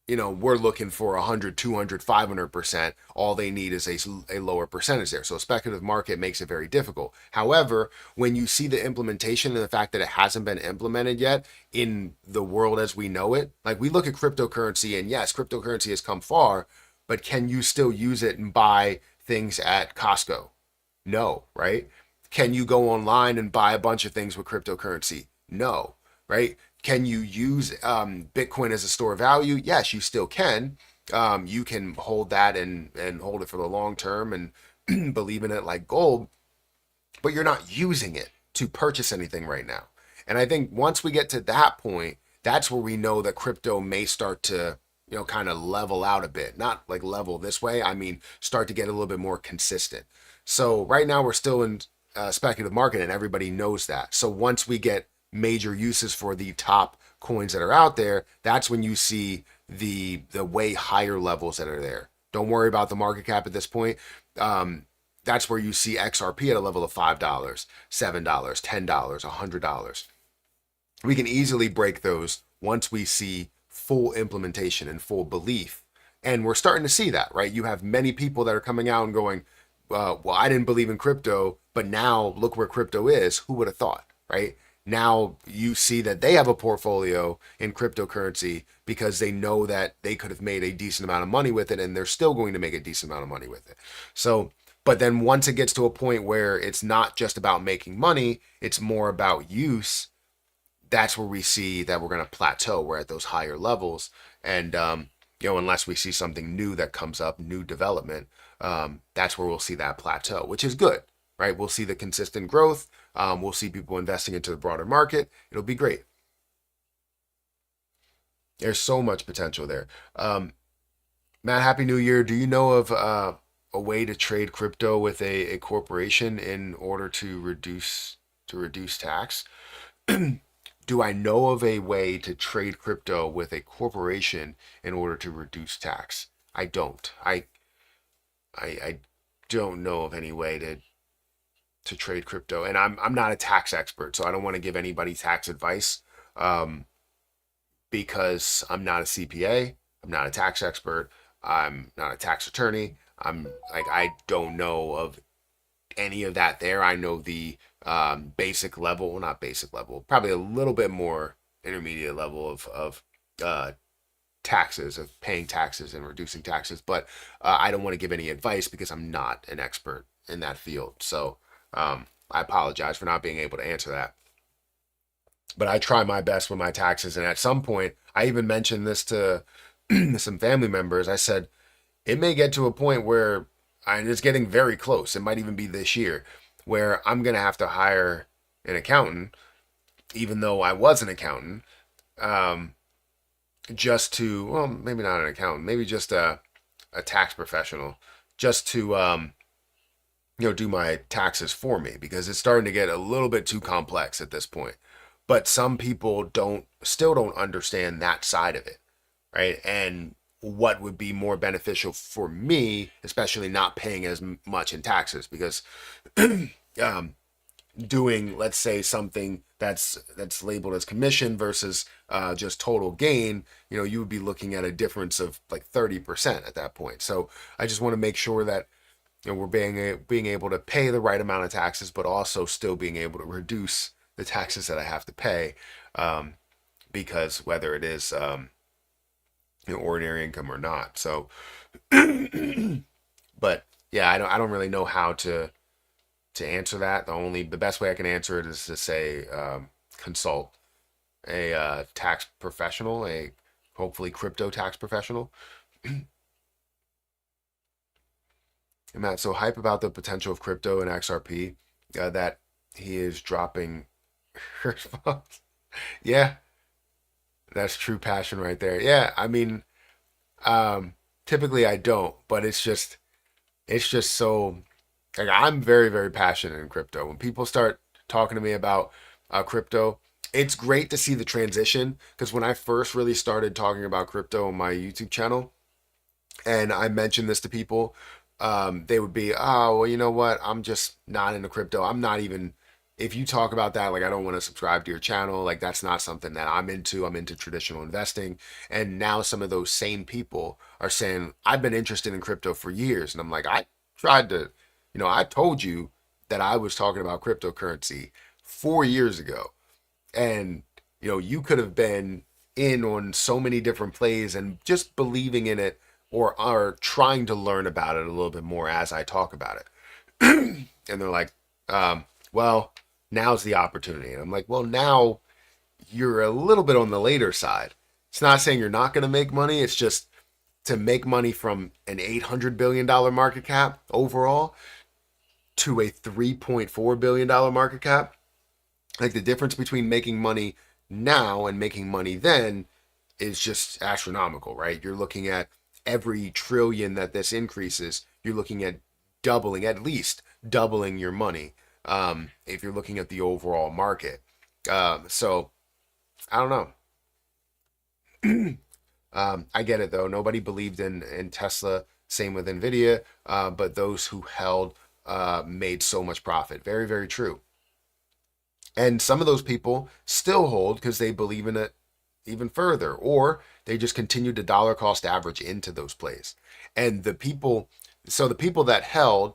we're looking for 100, 200, 500%, all they need is a lower percentage there. So a speculative market makes it very difficult. However, when you see the implementation and the fact that it hasn't been implemented yet in the world as we know it, like we look at cryptocurrency, and yes, cryptocurrency has come far, but can you still use it and buy things at Costco? No, right? Can you go online and buy a bunch of things with cryptocurrency? No, right? Can you use Bitcoin as a store of value? Yes, you still can. You can hold that and hold it for the long term and believe in it like gold, but you're not using it to purchase anything right now. And I think once we get to that point, that's where we know that crypto may start to, kind of level out a bit. Not like level this way, I mean, start to get a little bit more consistent. So right now we're still in speculative market and everybody knows that. So once we get major uses for the top coins that are out there, that's when you see the way higher levels that are there. Don't worry about the market cap at this point. That's where you see XRP at a level of $5, $7, $10, $100. We can easily break those once we see full implementation and full belief. And we're starting to see that, right? You have many people that are coming out and going, well, I didn't believe in crypto, but now look where crypto is. Who would have thought, right? Now you see that they have a portfolio in cryptocurrency because they know that they could have made a decent amount of money with it, and they're still going to make a decent amount of money with it. So, but then once it gets to a point where it's not just about making money, it's more about use, that's where we see that we're going to plateau. We're at those higher levels. And, unless we see something new that comes up, new development, that's where we'll see that plateau, which is good, right? We'll see the consistent growth. We'll see people investing into the broader market. It'll be great. There's so much potential there. Matt, Happy New Year. Do you know of a way to trade crypto with a corporation in order to reduce tax? Do I know of a way to trade crypto with a corporation in order to reduce tax? I don't. I don't know of any way to trade crypto, and I'm not a tax expert, so I don't want to give anybody tax advice, because I'm not a CPA, I'm not a tax expert, I'm not a tax attorney. I don't know of any of that there. I know the basic level, well, not basic level, probably a little bit more intermediate level of taxes, of paying taxes and reducing taxes, but I don't want to give any advice because I'm not an expert in that field. So I apologize for not being able to answer that. But I try my best with my taxes. And at some point, I even mentioned this to some family members. I said, it may get to a point where it's getting very close. It might even be this year where I'm going to have to hire an accountant, even though I was an accountant, just to, well, maybe not an accountant, maybe just a tax professional, just to, do my taxes for me, because it's starting to get a little bit too complex at this point. But some people still don't understand that side of it, right? And what would be more beneficial for me, especially not paying as much in taxes, because doing, let's say, something that's labeled as commission versus just total gain, you would be looking at a difference of like 30% at that point. So I just want to make sure that we're being able to pay the right amount of taxes, but also still being able to reduce the taxes that I have to pay, because whether it is ordinary income or not. So, but yeah, I don't really know how to answer that. The best way I can answer it is to say consult a tax professional, a hopefully crypto tax professional. And Matt, so hype about the potential of crypto and XRP that he is dropping response. Yeah, that's true passion right there. Yeah, I mean, typically I don't, but it's just so like I'm very very passionate in crypto. When people start talking to me about crypto, it's great to see the transition because when I first really started talking about crypto on my YouTube channel, and I mentioned this to people, they would be, oh, well, you know what? I'm just not into crypto. I'm not even, if you talk about that, like, I don't want to subscribe to your channel. Like, that's not something that I'm into. I'm into traditional investing. And now some of those same people are saying, I've been interested in crypto for years. And I'm like, I tried to, I told you that I was talking about cryptocurrency 4 years ago. And, you could have been in on so many different plays and just believing in it or are trying to learn about it a little bit more as I talk about it. And they're like, well, now's the opportunity. And I'm like, well, now you're a little bit on the later side. It's not saying you're not going to make money. It's just to make money from an $800 billion market cap overall to a $3.4 billion market cap. Like the difference between making money now and making money then is just astronomical, right? You're looking at every trillion that this increases, you're looking at doubling, at least doubling your money if you're looking at the overall market. So I don't know. I get it though. Nobody believed in Tesla. Same with Nvidia. But those who held made so much profit. Very, very true. And some of those people still hold because they believe in it even further, or they just continue to dollar cost average into those plays. And the people that held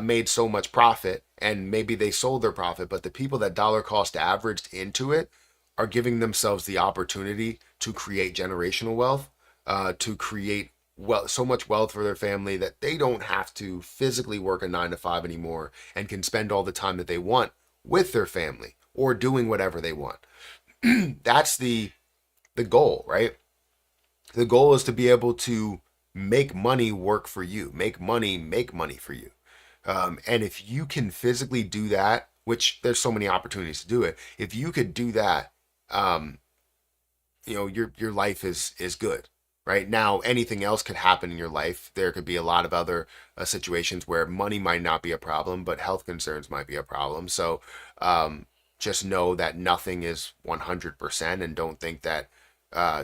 made so much profit, and maybe they sold their profit, but the people that dollar cost averaged into it are giving themselves the opportunity to create generational wealth, to create so much wealth for their family that they don't have to physically work a 9 to 5 anymore and can spend all the time that they want with their family or doing whatever they want. That's the goal, right? The goal is to be able to make money work for you, make money for you. And if you can physically do that, which there's so many opportunities to do it, if you could do that, um, your life is good. Right now, anything else could happen in your life. There could be a lot of other situations where money might not be a problem, but health concerns might be a problem. So um, just know that nothing is 100%, and don't think that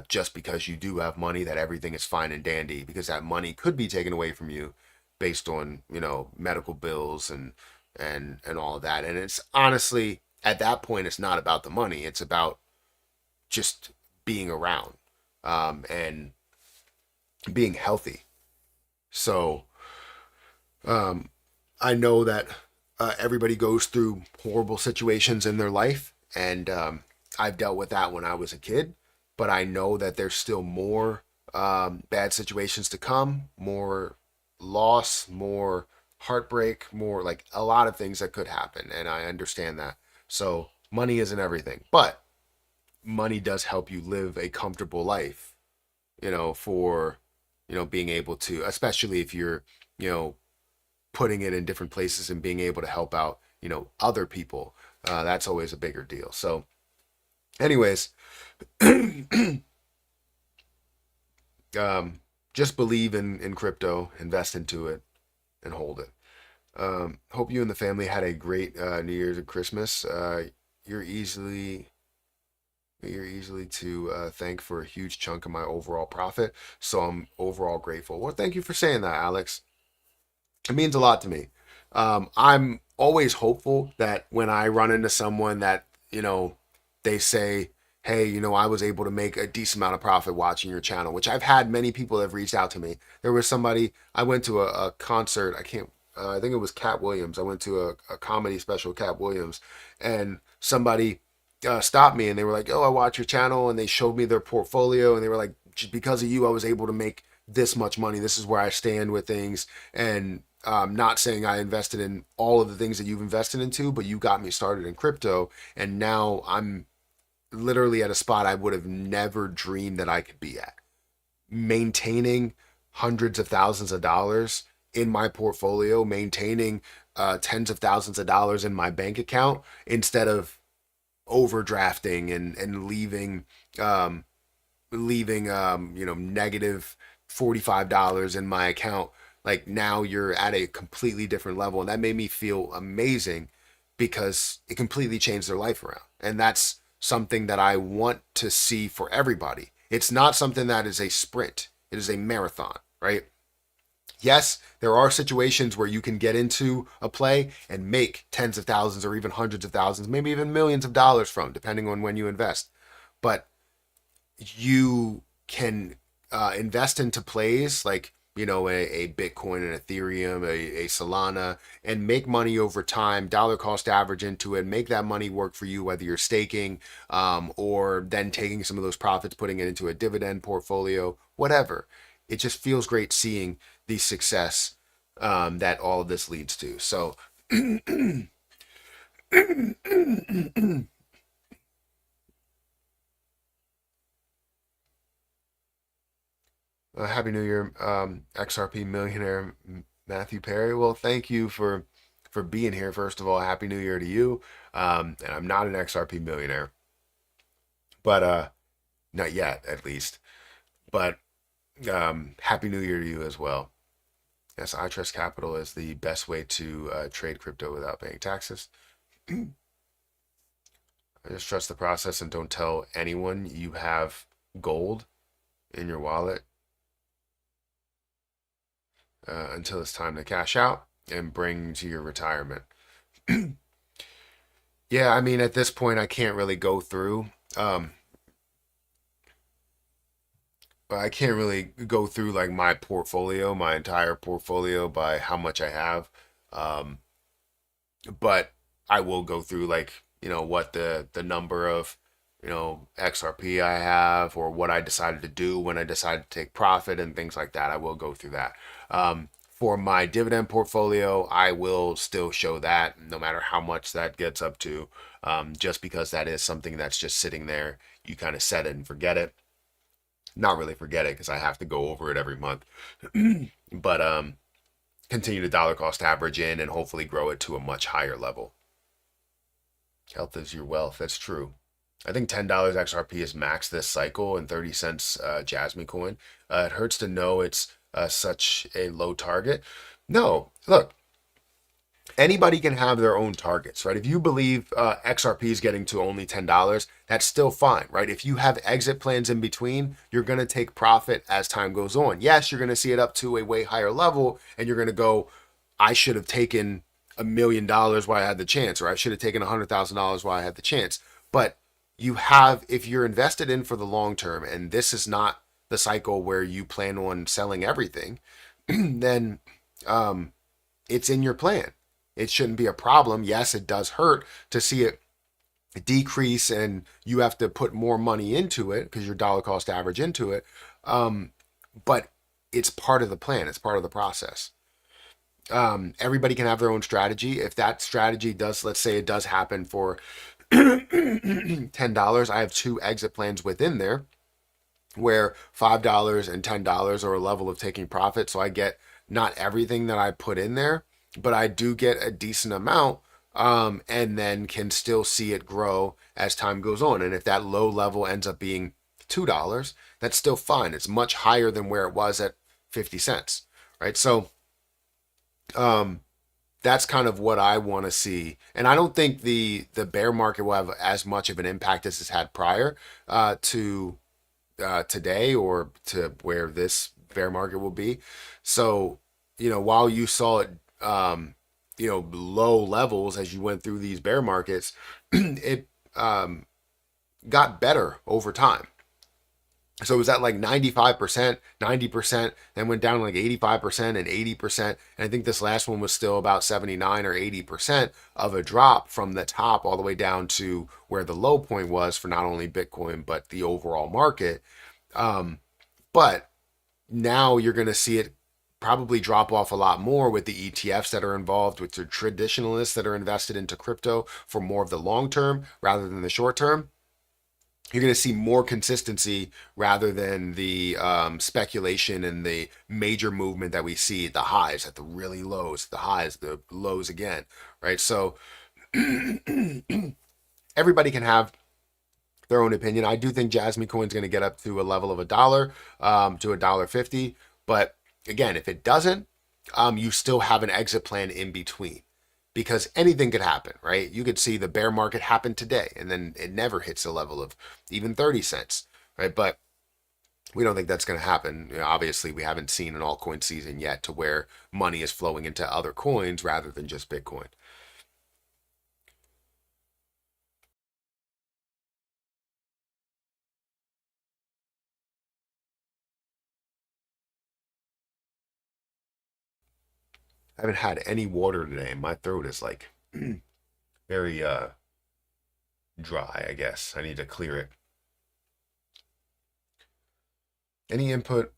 just because you do have money that everything is fine and dandy, because that money could be taken away from you based on medical bills and all of that. And it's honestly at that point it's not about the money. It's about just being around and being healthy. So um, I know that everybody goes through horrible situations in their life, and I've dealt with that when I was a kid. But I know that there's still more bad situations to come, more loss, more heartbreak, more like a lot of things that could happen, and I understand that. So money isn't everything, but money does help you live a comfortable life, for being able to, especially if you're you know putting it in different places and being able to help out other people. That's always a bigger deal. So anyways, just believe in crypto, invest into it, and hold it. Hope you and the family had a great New Year's and Christmas. You're easily you're easily to thank for a huge chunk of my overall profit, so I'm overall grateful. Well, thank you for saying that, Alex. It means a lot to me. I'm always hopeful that when I run into someone that, they say, hey, I was able to make a decent amount of profit watching your channel, which I've had many people that have reached out to me. There was somebody, I went to a concert, I think it was Cat Williams. I went to a comedy special, Cat Williams, and somebody stopped me and they were like, oh, I watch your channel. And they showed me their portfolio and they were like, because of you, I was able to make this much money. This is where I stand with things. And Not saying I invested in all of the things that you've invested into, but you got me started in crypto, and now I'm literally at a spot I would have never dreamed that I could be at. Maintaining hundreds of thousands of dollars in my portfolio, maintaining tens of thousands of dollars in my bank account instead of overdrafting and um, leaving negative $45 in my account. Like, now you're at a completely different level, and that made me feel amazing because it completely changed their life around. And that's something that I want to see for everybody. It's not something that is a sprint, it is a marathon, right? Yes, there are situations where you can get into a play and make tens of thousands or even hundreds of thousands, maybe even millions of dollars from, depending on when you invest. But you can invest into plays like, a Bitcoin, and Ethereum, a Solana, and make money over time, dollar cost average into it, make that money work for you, whether you're staking, or then taking some of those profits, putting it into a dividend portfolio, whatever. It just feels great seeing the success that all of this leads to. So Happy New Year, XRP millionaire Matthew Perry. Well, thank you for being here. First of all, Happy New Year to you. And I'm not an XRP millionaire, but not yet, at least. But Happy New Year to you as well. Yes, I trust capital is the best way to trade crypto without paying taxes. I just trust the process and don't tell anyone you have gold in your wallet until it's time to cash out and bring to your retirement. Yeah, I mean, at this point, I can't really go through. Um, I can't really go through like my portfolio, my entire portfolio by how much I have. Um, but I will go through like, what the number of, XRP I have, or what I decided to do when I decided to take profit and things like that. I will go through that. For my dividend portfolio, I will still show that no matter how much that gets up to, just because that is something that's just sitting there. You kind of set it and forget it. Not really forget it because I have to go over it every month, but continue to dollar cost average in and hopefully grow it to a much higher level. Health is your wealth. That's true. I think $10 XRP is max this cycle, and 30 cents Jasmine coin. It hurts to know it's such a low target. No, look, anybody can have their own targets, right? If you believe XRP is getting to only $10, that's still fine, right? If you have exit plans in between, you're going to take profit as time goes on. Yes, you're going to see it up to a way higher level, and you're going to go, I should have taken $1 million while I had the chance, or I should have taken $100,000 while I had the chance. But if you're invested in for the long term, and this is not the cycle where you plan on selling everything, then it's in your plan. It shouldn't be a problem. Yes, it does hurt to see it decrease and you have to put more money into it because your dollar cost average into it. But it's part of the plan. It's part of the process. Everybody can have their own strategy. If that strategy does, let's say it does happen for $10, I have two exit plans within there where $5 and $10 are a level of taking profit. So I get not everything that I put in there, but I do get a decent amount, and then can still see it grow as time goes on. And if that low level ends up being $2, that's still fine. It's much higher than where it was at 50 cents, right? So that's kind of what I want to see. And I don't think the bear market will have as much of an impact as it's had prior to today, or to where this bear market will be. So, while you saw it, low levels as you went through these bear markets, it got better over time. So it was at like 95%, 90%, then went down to like 85% and 80%. And I think this last one was still about 79 or 80% of a drop from the top all the way down to where the low point was for not only Bitcoin, but the overall market. But now you're going to see it probably drop off a lot more with the ETFs that are involved, with the traditionalists that are invested into crypto for more of the long term rather than the short term. You're going to see more consistency rather than the speculation and the major movement that we see at the highs, at the really lows, the highs, the lows again, right? So everybody can have their own opinion. I do think Jasmine Coin's going to get up to a level of $1 to $1.50, but again, if it doesn't, you still have an exit plan in between, because anything could happen, right? You could see the bear market happen today and then it never hits a level of even 30 cents, right? But we don't think that's going to happen. You know, obviously, we haven't seen an altcoin season yet to where money is flowing into other coins rather than just Bitcoin. I haven't had any water today. My throat is like very dry, I guess. I need to clear it. Any input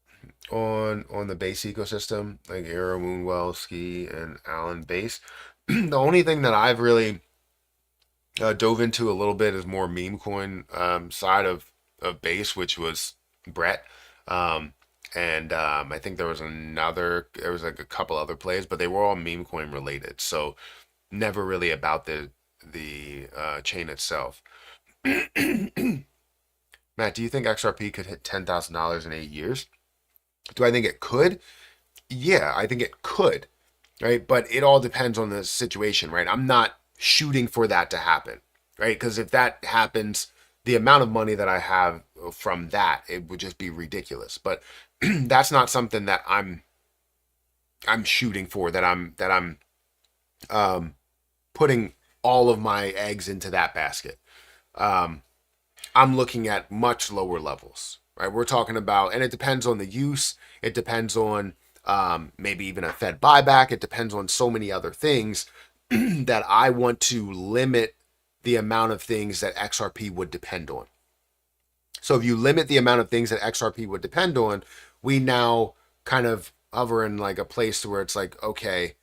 on the base ecosystem, like Arrow, Moonwell, Ski, and Allen Base? The only thing that I've really dove into a little bit is more meme coin side of base, which was Brett. Um, and I think there was like a couple other plays, but they were all meme coin related. So never really about the chain itself. Matt, do you think XRP could hit $10,000 in 8 years? Do I think it could? Yeah, I think it could, right? But it all depends on the situation, right? I'm not shooting for that to happen, right? Because if that happens, the amount of money that I have from that, it would just be ridiculous. But that's not something that I'm shooting for. That I'm putting all of my eggs into that basket. Um, I'm looking at much lower levels, right? We're talking about, and it depends on the use. It depends on maybe even a Fed buyback. It depends on so many other things that I want to limit the amount of things that XRP would depend on. So if you limit the amount of things that XRP would depend on, we now kind of hover in like a place to where it's like, okay,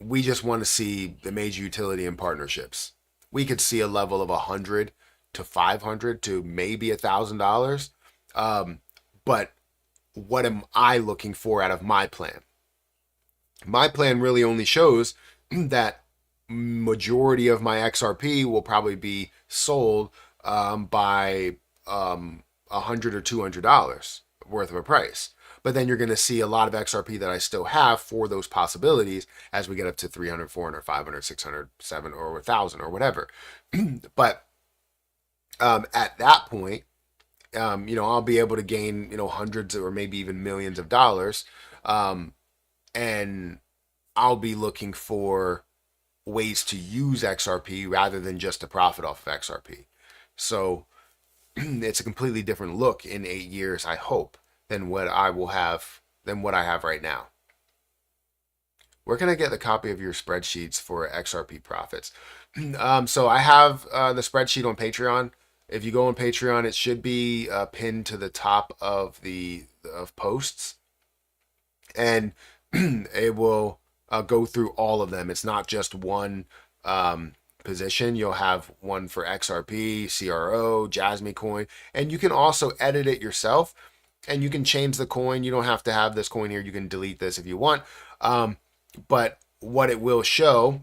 we just want to see the major utility and partnerships. We could see a level of 100 to 500 to maybe $1,000. But what am I looking for out of my plan? My plan really only shows that majority of my XRP will probably be sold by $100 or $200 worth of a price. But then you're going to see a lot of XRP that I still have for those possibilities as we get up to 300, 400, 500, 600, 700, or 1,000 or whatever. But at that point, I'll be able to gain, hundreds or maybe even millions of dollars. And I'll be looking for ways to use XRP rather than just to profit off of XRP. So it's a completely different look in 8 years, I hope, than what I have right now. Where can I get the copy of your spreadsheets for XRP profits? So I have the spreadsheet on Patreon. If you go on Patreon, it should be pinned to the top of of posts, and it will go through all of them. It's not just one position. You'll have one for XRP, CRO, Jasmine Coin, and you can also edit it yourself. And you can change the coin. You don't have to have this coin here. You can delete this if you want. But what it will show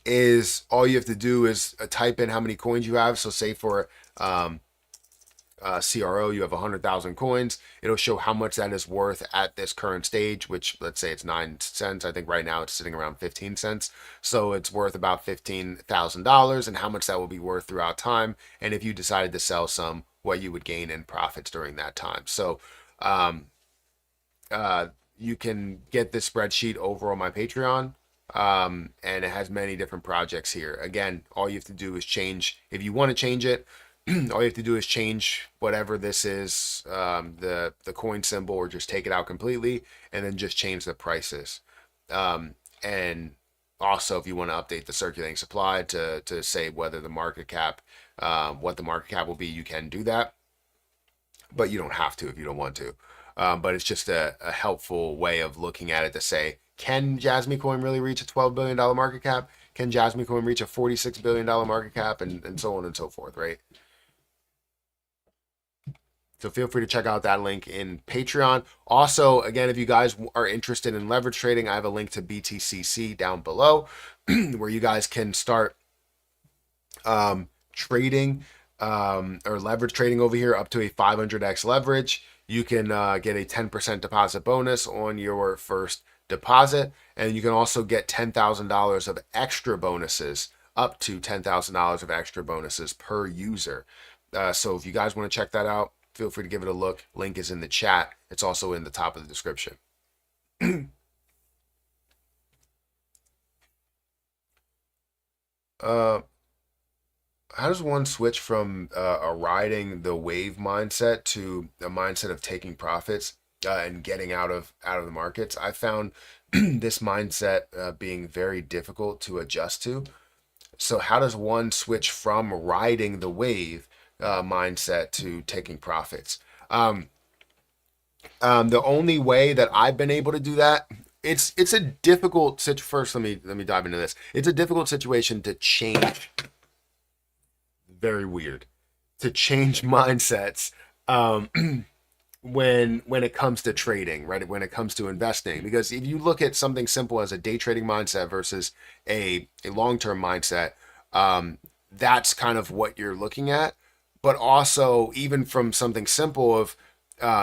is all you have to do is type in how many coins you have. So say for CRO, you have 100,000 coins. It'll show how much that is worth at this current stage, which let's say it's 9 cents. I think right now it's sitting around 15 cents. So it's worth about $15,000, and how much that will be worth throughout time. And if you decided to sell some, what you would gain in profits during that time. So you can get this spreadsheet over on my Patreon. And it has many different projects here. Again, all you have to do is change, if you want to change it, all you have to do is change whatever this is, the coin symbol, or just take it out completely, and then just change the prices. And also, if you want to update the circulating supply to say whether the market cap, what the market cap will be, you can do that, but you don't have to if you don't want to. but it's just a helpful way of looking at it to say, can Jasmy Coin really reach a $12 billion market cap? Can Jasmy Coin reach a $46 billion market cap? And so on and so forth, right? So feel free to check out that link in Patreon. Also, again, if you guys are interested in leverage trading, I have a link to BTCC down below where you guys can start trading or leverage trading over here up to a 500x leverage. You can get a 10% deposit bonus on your first deposit, and you can also get $10,000 of extra bonuses, up to $10,000 of extra bonuses per user. So if you guys want to check that out, feel free to give it a look. Link is in the chat. It's also in the top of the description. How does one switch from a riding the wave mindset to a mindset of taking profits and getting out of the markets? I found this mindset being very difficult to adjust to. So how does one switch from riding the wave mindset to taking profits? The only way that I've been able to do that, it's a difficult situation. First, let me dive into this. It's a difficult situation to change. Very weird to change mindsets when it comes to trading, right? When it comes to investing, because if you look at something simple as a day trading mindset versus a long-term mindset, that's kind of what you're looking at. But also, even from something simple of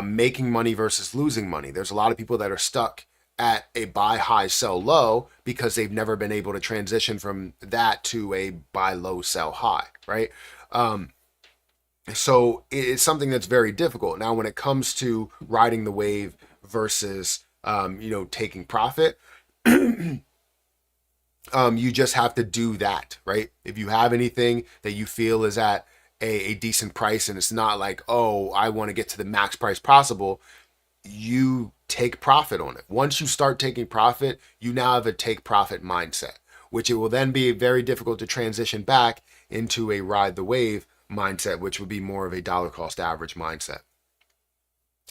making money versus losing money, there's a lot of people that are stuck at a buy high, sell low because they've never been able to transition from that to a buy low, sell high, right? So it's something that's very difficult. Now, when it comes to riding the wave versus, taking profit, you just have to do that, right? If you have anything that you feel is at a decent price and it's not like, oh, I want to get to the max price possible, you take profit on it. Once you start taking profit, you now have a take profit mindset, which it will then be very difficult to transition back into a ride the wave mindset, which would be more of a dollar cost average mindset.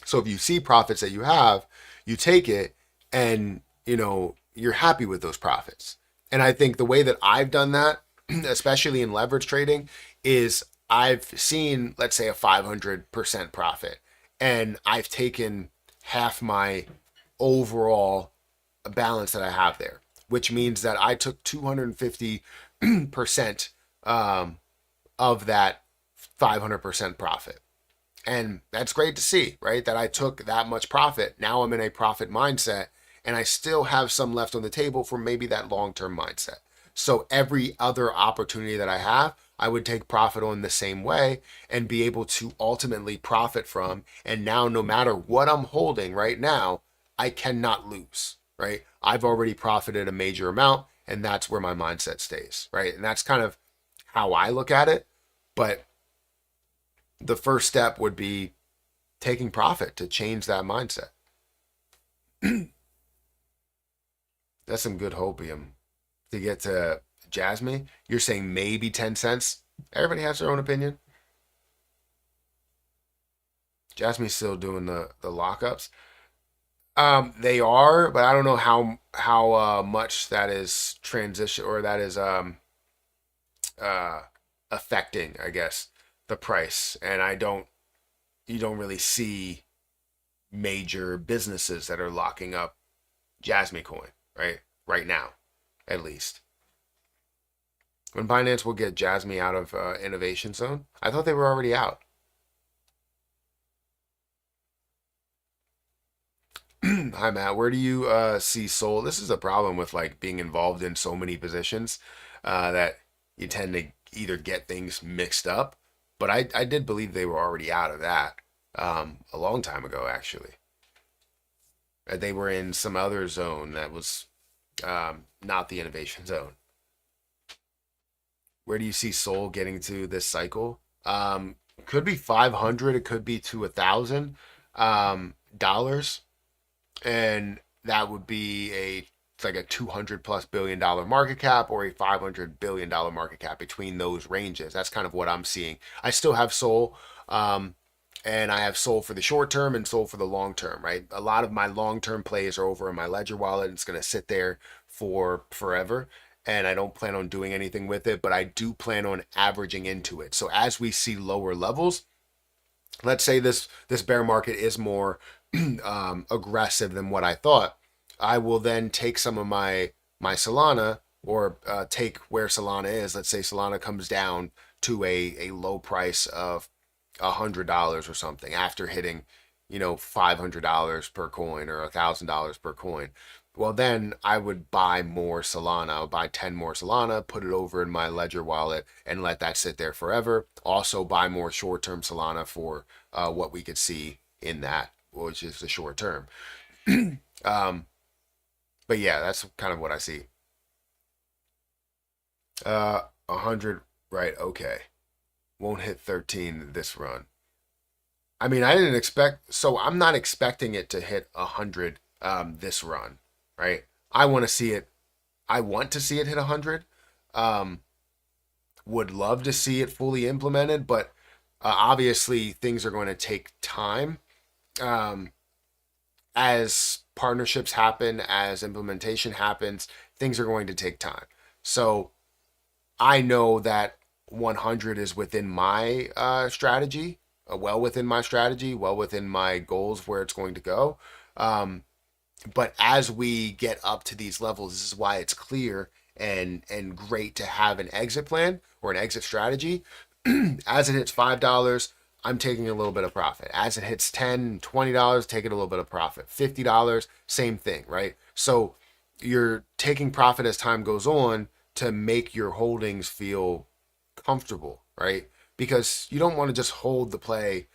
So if you see profits that you have, you take it and, you're happy with those profits. And I think the way that I've done that, especially in leverage trading, is I've seen, let's say, a 500% profit, and I've taken half my overall balance that I have there, which means that I took 250% of that 500% profit. And that's great to see, right? That I took that much profit. Now I'm in a profit mindset, and I still have some left on the table for maybe that long-term mindset. So every other opportunity that I have, I would take profit on the same way and be able to ultimately profit from. And now, no matter what I'm holding right now, I cannot lose, right? I've already profited a major amount, and that's where my mindset stays, right? And that's kind of how I look at it. But the first step would be taking profit to change that mindset. That's some good hopium to get to Jasmy. You're saying maybe 10 cents. Everybody has their own opinion. Jasmy's still doing the lockups. They are, but I don't know how much that is transition or that is affecting, I guess, the price. And you don't really see major businesses that are locking up Jasmy coin, right now, at least. When Binance will get Jasmy out of Innovation Zone, I thought they were already out. Hi Matt, where do you see Sol? This is a problem with like being involved in so many positions that you tend to either get things mixed up. But I did believe they were already out of that a long time ago, actually. They were in some other zone that was not the innovation zone. Where do you see Sol getting to this cycle? Could be 500. It could be to $1,000, and that would be it's like a 200 plus $1 billion market cap or a $500 billion market cap between those ranges. That's kind of what I'm seeing. I still have Sol and I have sold for the short term and sold for the long term, right? A lot of my long term plays are over in my Ledger wallet. It's going to sit there for forever, and I don't plan on doing anything with it, but I do plan on averaging into it. So as we see lower levels, let's say this bear market is more aggressive than what I thought, I will then take some of my Solana, or take where Solana is. Let's say Solana comes down to a low price of $100 or something after hitting, $500 per coin or $1,000 per coin. Well, then I would buy more Solana. I would buy 10 more Solana, put it over in my Ledger wallet, and let that sit there forever. Also, buy more short term Solana for what we could see in that, which is the short term. But yeah, that's kind of what I see. 100, right? Okay. Won't hit 13 this run. I mean, I didn't expect, so I'm not expecting it to hit 100 this run, right? I want to see it. I want to see it hit 100. Um, would love to see it fully implemented, but obviously things are going to take time. Um, as partnerships happen, as implementation happens, things are going to take time. So I know that 100 is within my strategy, well within my strategy, well within my goals where it's going to go. But as we get up to these levels, this is why it's clear and great to have an exit plan or an exit strategy. As it hits $5, I'm taking a little bit of profit. As it hits $10, $20, taking a little bit of profit. $50, same thing, right? So you're taking profit as time goes on to make your holdings feel comfortable, right? Because you don't want to just hold the play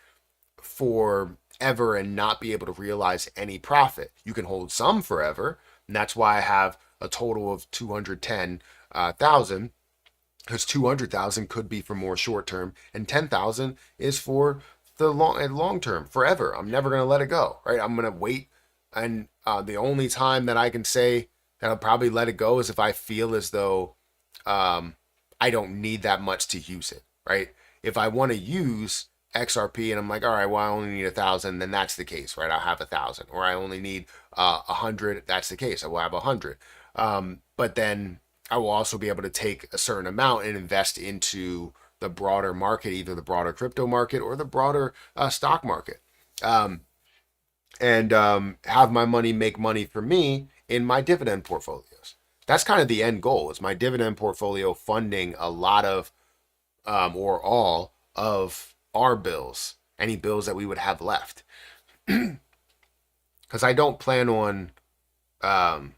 forever and not be able to realize any profit. You can hold some forever, and that's why I have a total of 210,000, because 200,000 could be for more short term, and 10,000 is for the long term, forever. I'm never gonna let it go, right? I'm gonna wait, and the only time that I can say that I'll probably let it go is if I feel as though I don't need that much to use it, right? If I want to use XRP and I'm like, all right, well, I only need 1,000, then that's the case, right? I'll have 1,000. Or I only need 100, that's the case. I will have 100. But then I will also be able to take a certain amount and invest into the broader market, either the broader crypto market or the broader stock market. And have my money make money for me in my dividend portfolios. That's kind of the end goal, is my dividend portfolio funding a lot of or all of our bills, any bills that we would have left. Because I don't plan on, um,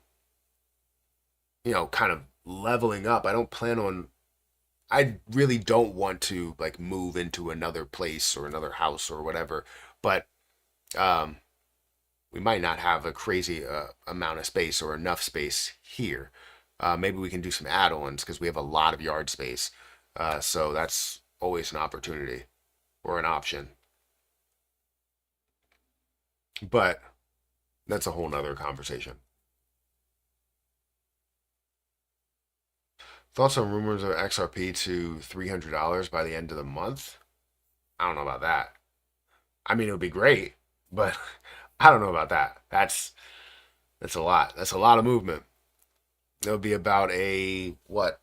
kind of leveling up. I don't plan on, I really don't want to like move into another place or another house or whatever. But um, we might not have a crazy amount of space or enough space here. Maybe we can do some add-ons because we have a lot of yard space. So that's always an opportunity or an option. But that's a whole nother conversation. Thoughts on rumors of XRP to $300 by the end of the month? I don't know about that. I mean, it would be great, but I don't know about that. That's a lot. That's a lot of movement. It'll be about a what?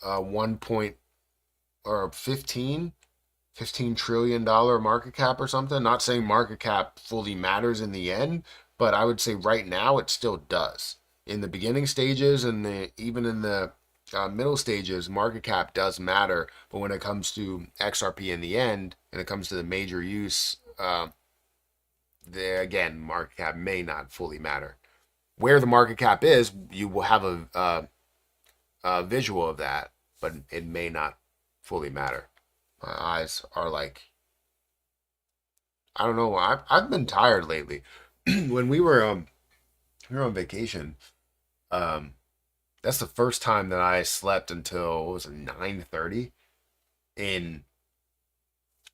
1 point or 15 trillion dollar market cap or something. Not saying market cap fully matters in the end, but I would say right now it still does. In the beginning stages and even in the middle stages, market cap does matter. But when it comes to XRP in the end, and it comes to the major use, again, market cap may not fully matter. Where the market cap is, you will have a visual of that, but it may not fully matter. My eyes are like, I don't know. I've been tired lately. When we were on vacation, um, that's the first time that I slept until what was it, 9:30 in,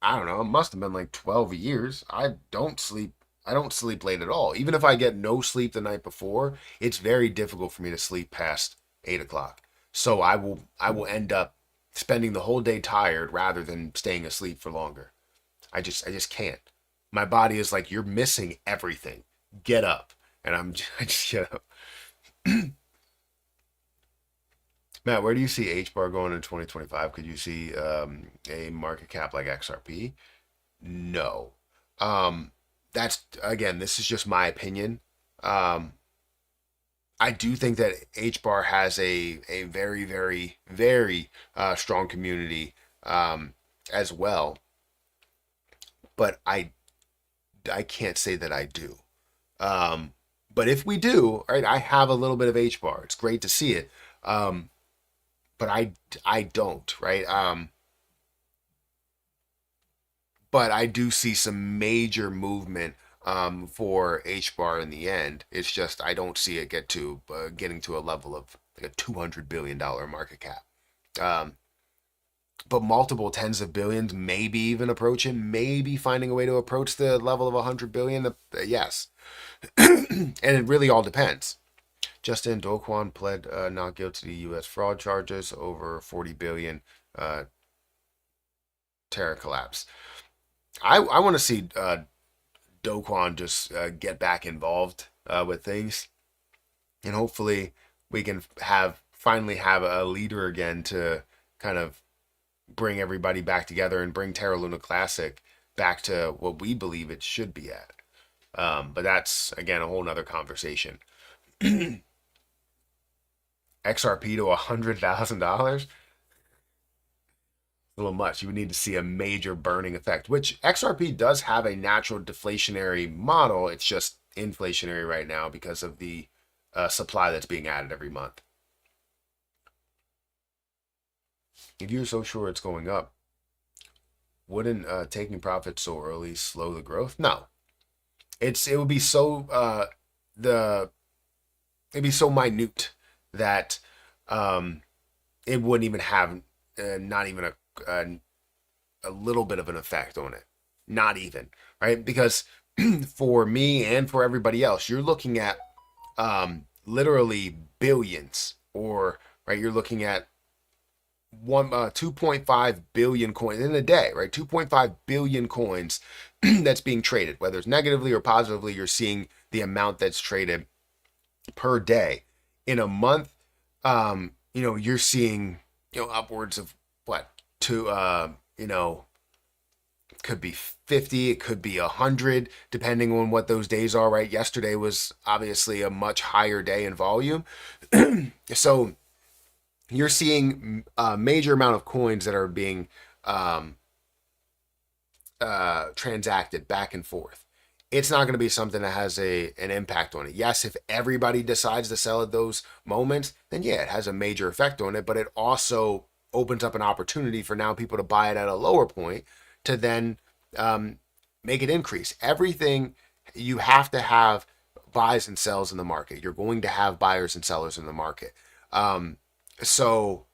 I don't know, it must have been like 12 years. I don't sleep late at all. Even if I get no sleep the night before, it's very difficult for me to sleep past 8 o'clock. So I will end up spending the whole day tired rather than staying asleep for longer. I just can't. My body is like, you're missing everything. Get up. And I just get up. Matt, where do you see HBAR going in 2025? Could you see a market cap like XRP? No. That's again, this is just my opinion. Um, I do think that HBAR has a very, very, very strong community as well, but I can't say that I do. Um, but if we do, right, I have a little bit of HBAR. It's great to see it, but I don't, right? But I do see some major movement for HBAR in the end. It's just I don't see it getting to a level of like a $200 billion market cap. Um, but multiple tens of billions, maybe even approaching, maybe finding a way to approach the level of 100 billion. Yes, and it really all depends. Justin Do Kwon pled not guilty to U.S. fraud charges over 40 billion Terra collapse. I want to see Do Kwon just get back involved with things, and hopefully we can finally have a leader again to kind of bring everybody back together and bring Terra Luna Classic back to what we believe it should be at. But that's again a whole nother conversation. XRP to $100,000, a little much. You would need to see a major burning effect, which XRP does have a natural deflationary model. It's just inflationary right now because of the supply that's being added every month. If you're so sure it's going up, wouldn't taking profits so early slow the growth? No, it would be so the it'd be so minute that it wouldn't even have not even a little bit of an effect on it. Not even, right? Because for me and for everybody else, you're looking at literally billions, or right, you're looking at 2.5 billion coins in a day, right? 2.5 billion coins that's being traded, whether it's negatively or positively. You're seeing the amount that's traded per day. In a month, you're seeing upwards of what to could be 50, it could be 100, depending on what those days are, right? Yesterday was obviously a much higher day in volume. So you're seeing a major amount of coins that are being transacted back and forth. It's not going to be something that has an impact on it. Yes, if everybody decides to sell at those moments, then yeah, it has a major effect on it, but it also opens up an opportunity for now people to buy it at a lower point to then make it increase. Everything, you have to have buys and sells in the market. You're going to have buyers and sellers in the market. So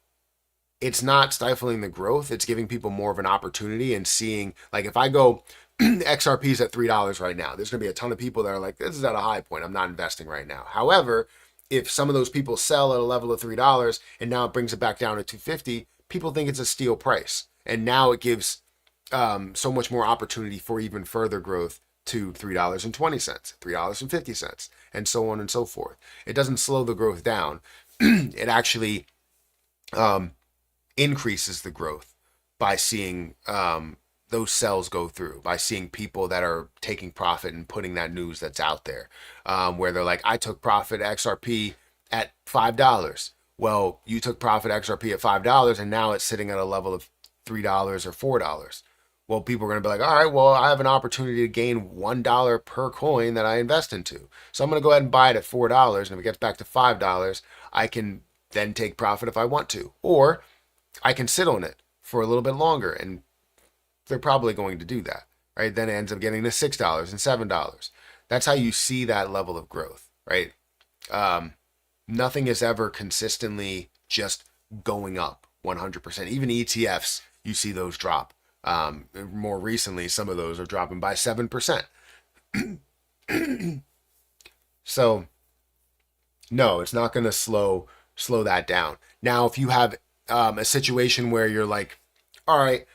it's not stifling the growth. It's giving people more of an opportunity and seeing, like if I go XRP's at $3 right now, there's going to be a ton of people that are like, this is at a high point, I'm not investing right now. However, if some of those people sell at a level of $3 and now it brings it back down to 250, people think it's a steal price. And now it gives so much more opportunity for even further growth to $3.20, $3.50, and so on and so forth. It doesn't slow the growth down. It actually increases the growth by seeing those sells go through, by seeing people that are taking profit and putting that news that's out there, where they're like, I took profit XRP at $5. Well, you took profit XRP at $5 and now it's sitting at a level of $3 or $4. Well, people are going to be like, all right, well, I have an opportunity to gain $1 per coin that I invest into. So I'm going to go ahead and buy it at $4. And if it gets back to $5, I can then take profit if I want to. Or I can sit on it for a little bit longer, and they're probably going to do that, right? Then it ends up getting to $6 and $7. That's how you see that level of growth, right? Nothing is ever consistently just going up 100%. Even ETFs, you see those drop. More recently, some of those are dropping by 7%. So no, it's not going to slow that down. Now, if you have a situation where you're like, all right,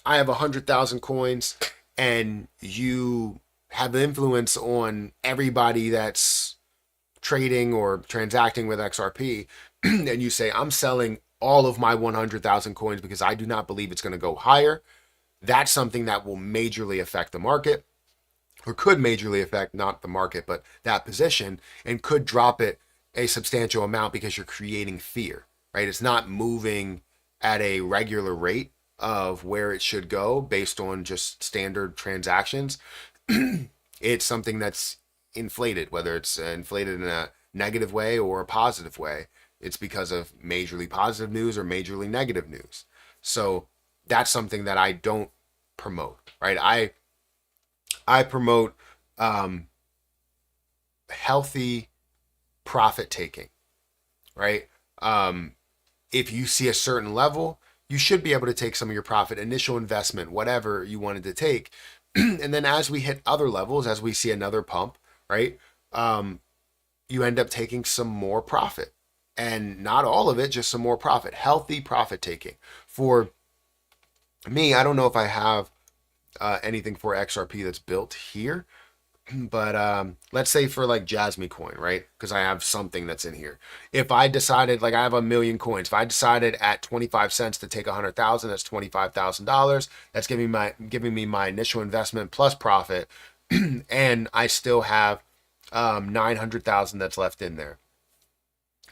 I have 100,000 coins and you have influence on everybody that's trading or transacting with XRP, and you say, I'm selling all of my 100,000 coins because I do not believe it's going to go higher, that's something that will majorly affect the market, or could majorly affect not the market, but that position, and could drop it a substantial amount because you're creating fear, right? It's not moving at a regular rate of where it should go based on just standard transactions. It's something that's inflated, whether it's inflated in a negative way or a positive way. It's because of majorly positive news or majorly negative news. So that's something that I don't promote, right? I promote healthy profit taking, right? If you see a certain level, you should be able to take some of your profit, initial investment, whatever you wanted to take. And then as we hit other levels, as we see another pump, right? You end up taking some more profit, and not all of it, just some more profit, healthy profit taking. For me, I don't know if I have anything for XRP that's built here, but let's say for like Jasmy coin, right? Because I have something that's in here. If I decided, like I have 1,000,000 coins, if I decided at 25 cents to take 100,000, that's $25,000. That's giving me my initial investment plus profit, and I still have 900,000 that's left in there.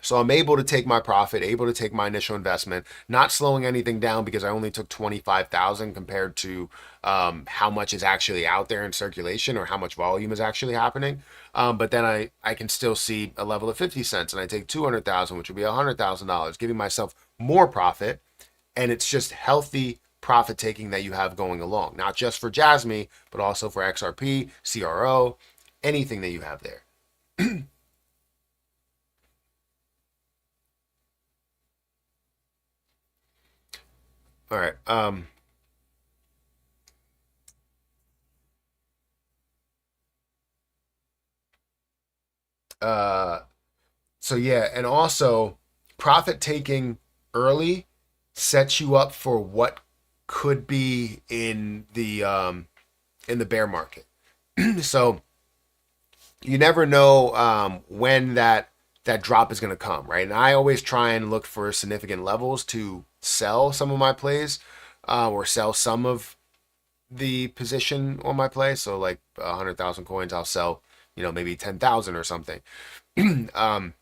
So I'm able to take my profit, able to take my initial investment, not slowing anything down because I only took 25,000 compared to how much is actually out there in circulation or how much volume is actually happening. But then I can still see a level of 50 cents and I take 200,000, which would be $100,000, giving myself more profit. And it's just healthy profit taking that you have going along, not just for Jasmy, but also for XRP, CRO, anything that you have there. All right. Uh, so yeah, and also profit taking early sets you up for what could be in the bear market. So you never know when that drop is going to come, right? And I always try and look for significant levels to sell some of my plays, or sell some of the position on my play. So like 100,000 coins, I'll sell, maybe 10,000 or something. um,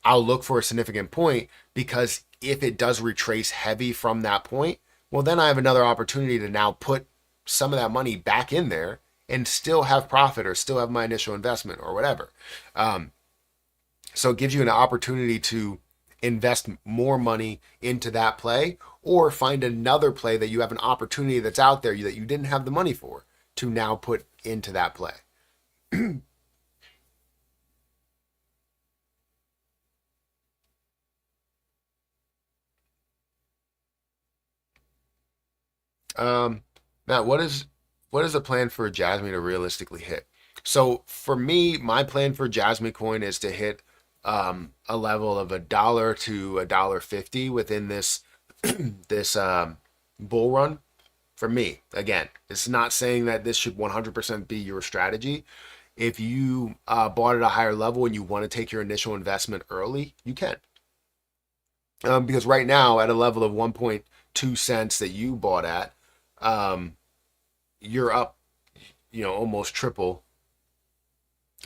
I'll look for a significant point because if it does retrace heavy from that point, well, then I have another opportunity to now put some of that money back in there and still have profit or still have my initial investment or whatever. Um, so it gives you an opportunity to invest more money into that play or find another play that you have an opportunity that's out there that you didn't have the money for to now put into that play. Um, Matt, what is the plan for Jasmy to realistically hit? So for me, my plan for Jasmy coin is to hit a level of $1 to $1.50 within this bull run. For me, again, it's not saying that this should 100% be your strategy. If you bought at a higher level and you want to take your initial investment early, you can. Because right now, at a level of 1.2 cents that you bought at, um, you're up, almost triple.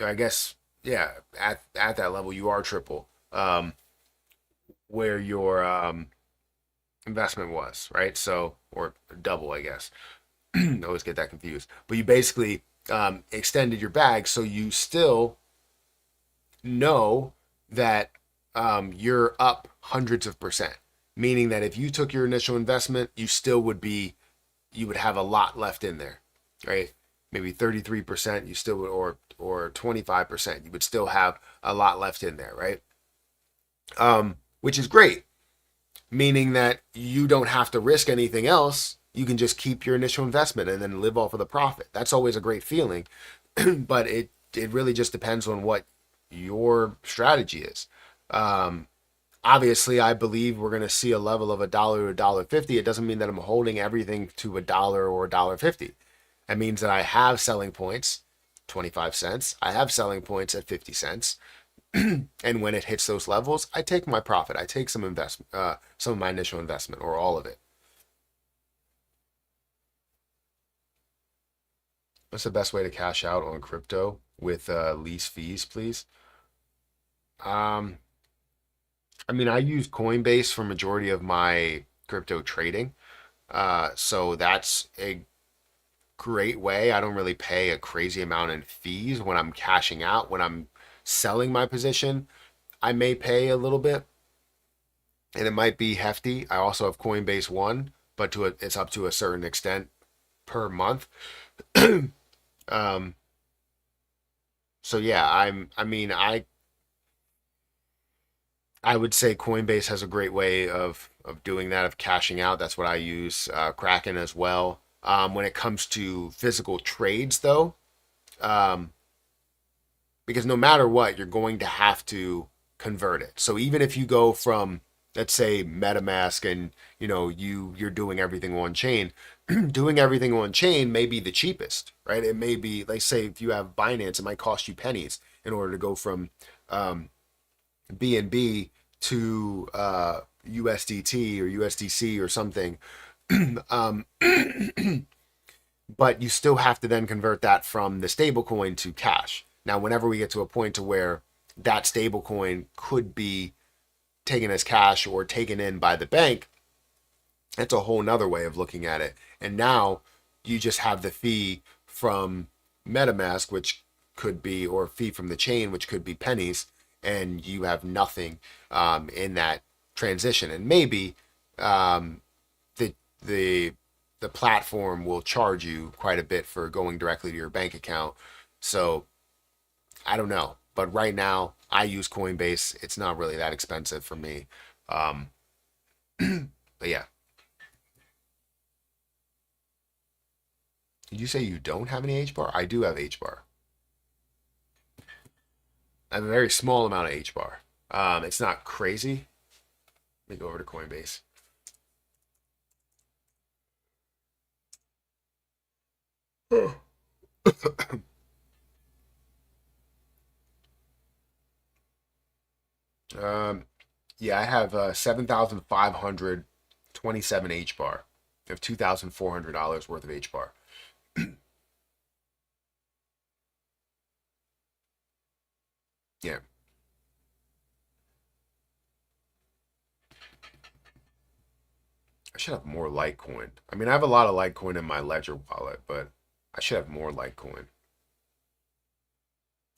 I guess, yeah, at that level, you are triple where your investment was, right? So, or double, I guess. I always get that confused. But you basically extended your bag, so you still know that you're up hundreds of percent. Meaning that if you took your initial investment, you would have a lot left in there, right? Maybe 33%, you still would, or 25%, you would still have a lot left in there, right? Which is great, meaning that you don't have to risk anything else. You can just keep your initial investment and then live off of the profit. That's always a great feeling, but it really just depends on what your strategy is. obviously, I believe we're going to see a level of $1 to $1.50. It doesn't mean that I'm holding everything to $1 or $1.50. That means that I have selling points, 25 cents. I have selling points at 50 cents. And when it hits those levels, I take my profit. I take some investment, some of my initial investment, or all of it. What's the best way to cash out on crypto with lease fees, please? Um, I mean, I use Coinbase for majority of my crypto trading. So that's a great way. I don't really pay a crazy amount in fees when I'm cashing out. When I'm selling my position, I may pay a little bit, and it might be hefty. I also have Coinbase One, but it's up to a certain extent per month. um, so yeah, I would say Coinbase has a great way of doing that, of cashing out. That's what I use. Kraken as well. When it comes to physical trades, though, um, because no matter what, you're going to have to convert it. So even if you go from, let's say, MetaMask, and you're doing everything on chain, doing everything on chain may be the cheapest, right? It may be, like, say, if you have Binance, it might cost you pennies in order to go from BNB to USDT or USDC or something. um, but you still have to then convert that from the stablecoin to cash. Now, whenever we get to a point to where that stablecoin could be taken as cash or taken in by the bank, that's a whole nother way of looking at it. And now you just have the fee from MetaMask, which could be, or fee from the chain, which could be pennies, and you have nothing in that transition. And maybe the the the platform will charge you quite a bit for going directly to your bank account. So I don't know, but right now I use Coinbase. It's not really that expensive for me. Um, but yeah, did you say you don't have any HBAR? I do have HBAR. I have a very small amount of HBAR. It's not crazy. Let me go over to Coinbase. um, yeah, I have 7,527 HBAR. I have $2,400 worth of HBAR. Yeah, I should have more Litecoin. I mean, I have a lot of Litecoin in my Ledger wallet, but I should have more Litecoin,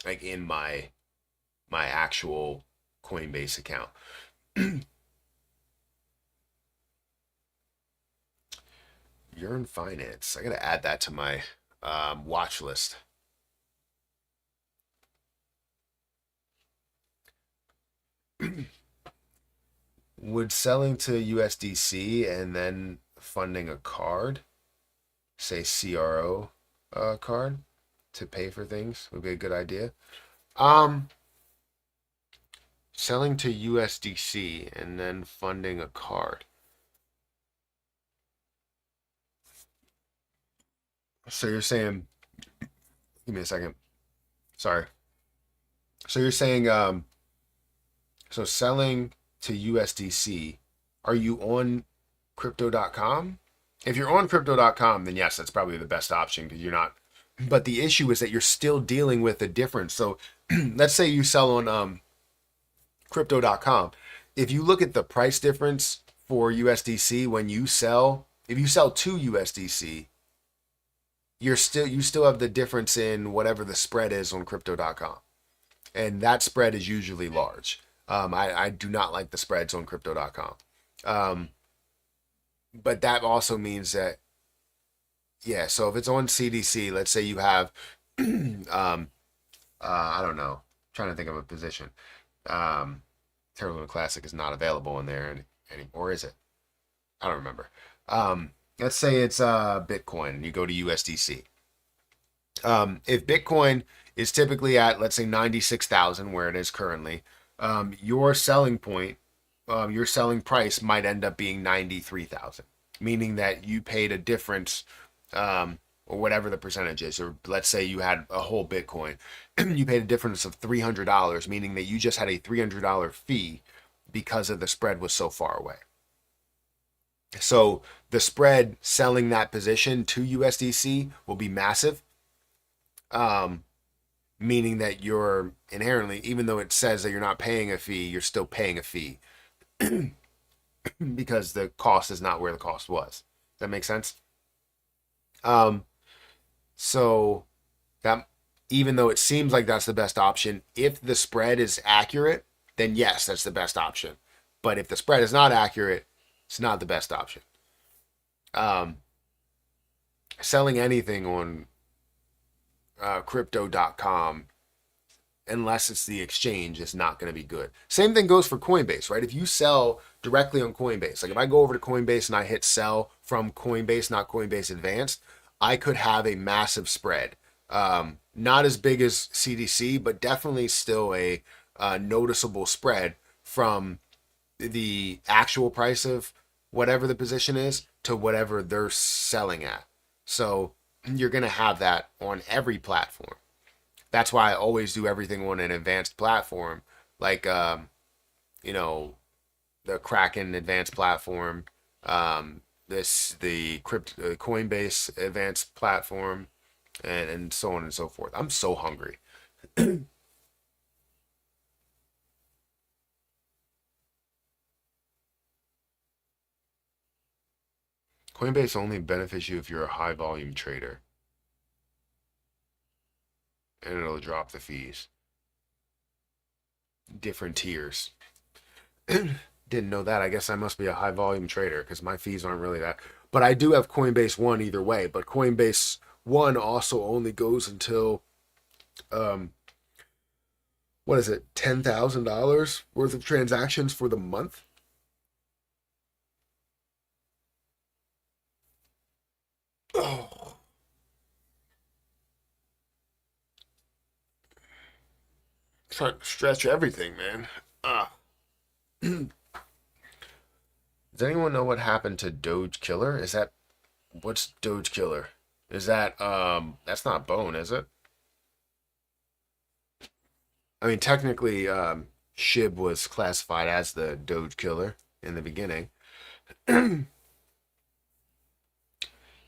like in my actual Coinbase account. Yearn Finance. I gotta add that to my watch list. Would selling to USDC and then funding a card, say CRO card, to pay for things would be a good idea. Um, Selling to USDC and then funding a card. So you're saying, give me a second. Sorry. So you're saying, so selling to USDC, are you on crypto.com? If you're on crypto.com, then yes, that's probably the best option because you're not. But the issue is that you're still dealing with a difference. So let's say you sell on crypto.com. If you look at the price difference for USDC when you sell, if you sell to USDC, you still have the difference in whatever the spread is on crypto.com. And that spread is usually large. I do not like the spreads on crypto.com. Um, but that also means that, yeah, so if it's on CDC, let's say you have, I don't know, I'm trying to think of a position. Um, Terra Classic is not available in there anymore, is it? I don't remember. Let's say it's Bitcoin and you go to USDC. If Bitcoin is typically at, let's say, 96,000, where it is currently, your selling point your selling price might end up being 93,000, meaning that you paid a difference, or whatever the percentage is. Or let's say you had a whole Bitcoin, you paid a difference of $300, meaning that you just had a $300 fee because of the spread was so far away. So the spread selling that position to USDC will be massive, meaning that you're inherently, even though it says that you're not paying a fee, you're still paying a fee because the cost is not where the cost was. Does that make sense? So that, even though it seems like that's the best option, if the spread is accurate, then yes, that's the best option. But if the spread is not accurate, it's not the best option. Selling anything on crypto.com, unless it's the exchange, is not going to be good. Same thing goes for Coinbase, right? If you sell directly on Coinbase, like if I go over to Coinbase and I hit sell from Coinbase, not Coinbase Advanced, I could have a massive spread. Not as big as CDC, but definitely still a noticeable spread from the actual price of whatever the position is to whatever they're selling at. So you're going to have that on every platform. That's why I always do everything on an advanced platform, like you know, the Kraken advanced platform, the Coinbase advanced platform, and so on and so forth. I'm so hungry. Coinbase only benefits you if you're a high volume trader, and it'll drop the fees. Different tiers. Didn't know that. I guess I must be a high volume trader because my fees aren't really that. But I do have Coinbase One either way. But Coinbase One also only goes until what is it, $10,000 worth of transactions for the month. Oh, trying to stretch everything, man. Ah. Does anyone know what happened to Doge Killer? Is that, what's Doge Killer? Is that that's not Bone, is it? I mean, technically, Shib was classified as the Doge Killer in the beginning.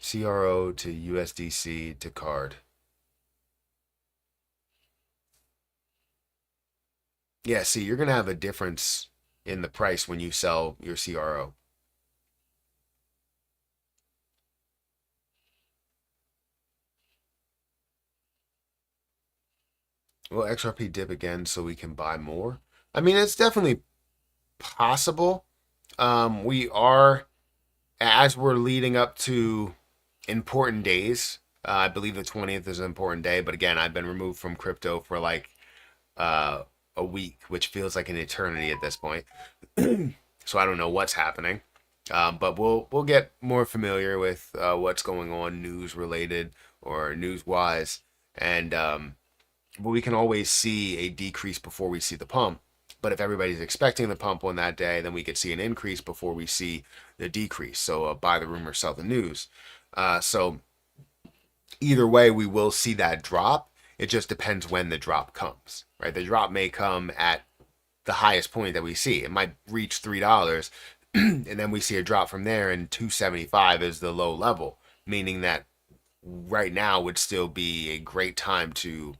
CRO to USDC to card. Yeah, see, you're gonna have a difference in the price when you sell your CRO. Will XRP dip again so we can buy more? I mean, it's definitely possible. We are, as we're leading up to important days. I believe the 20th is an important day, but again, I've been removed from crypto for like uh, a week, which feels like an eternity at this point. So I don't know what's happening. But we'll get more familiar with what's going on news related or news wise, and but we can always see a decrease before we see the pump. But if everybody's expecting the pump on that day, then we could see an increase before we see the decrease. So buy the rumor, sell the news. So either way, we will see that drop. It just depends when the drop comes, right? The drop may come at the highest point that we see. It might reach $3, and then we see a drop from there, and 275 is the low level, meaning that right now would still be a great time to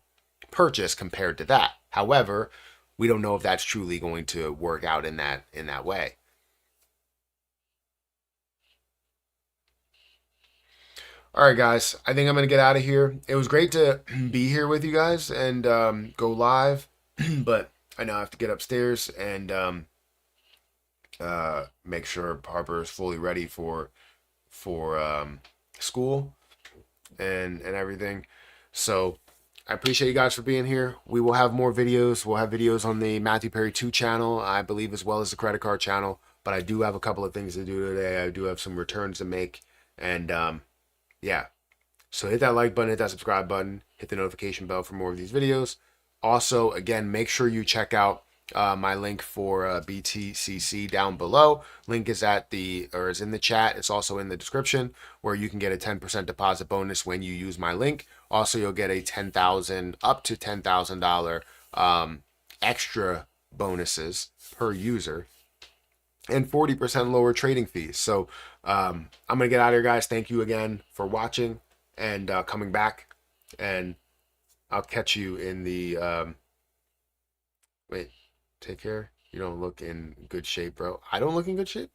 purchase compared to that. However, we don't know if that's truly going to work out in that way. All right, guys. I think I'm gonna get out of here. It was great to be here with you guys and go live, but I now have to get upstairs and make sure Harper is fully ready for school and everything. So I appreciate you guys for being here. We will have more videos. We'll have videos on the Matthew Perry 2 channel, I believe, as well as the credit card channel. But I do have a couple of things to do today. I do have some returns to make, and yeah. So hit that like button, hit that subscribe button, hit the notification bell for more of these videos. Also, again, make sure you check out my link for BTCC down below. Link is is in the chat. It's also in the description, where you can get a 10% deposit bonus when you use my link. Also, you'll get a up to $10,000 extra bonuses per user and 40% lower trading fees. So I'm gonna get out of here, guys. Thank you again for watching and coming back, and I'll catch you in the wait. Take care. You don't look in good shape, bro. I don't look in good shape.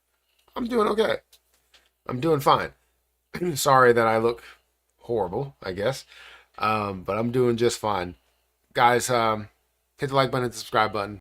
I'm doing okay. I'm doing fine. Sorry that I look horrible, I guess. But I'm doing just fine. Guys, hit the like button, hit the subscribe button.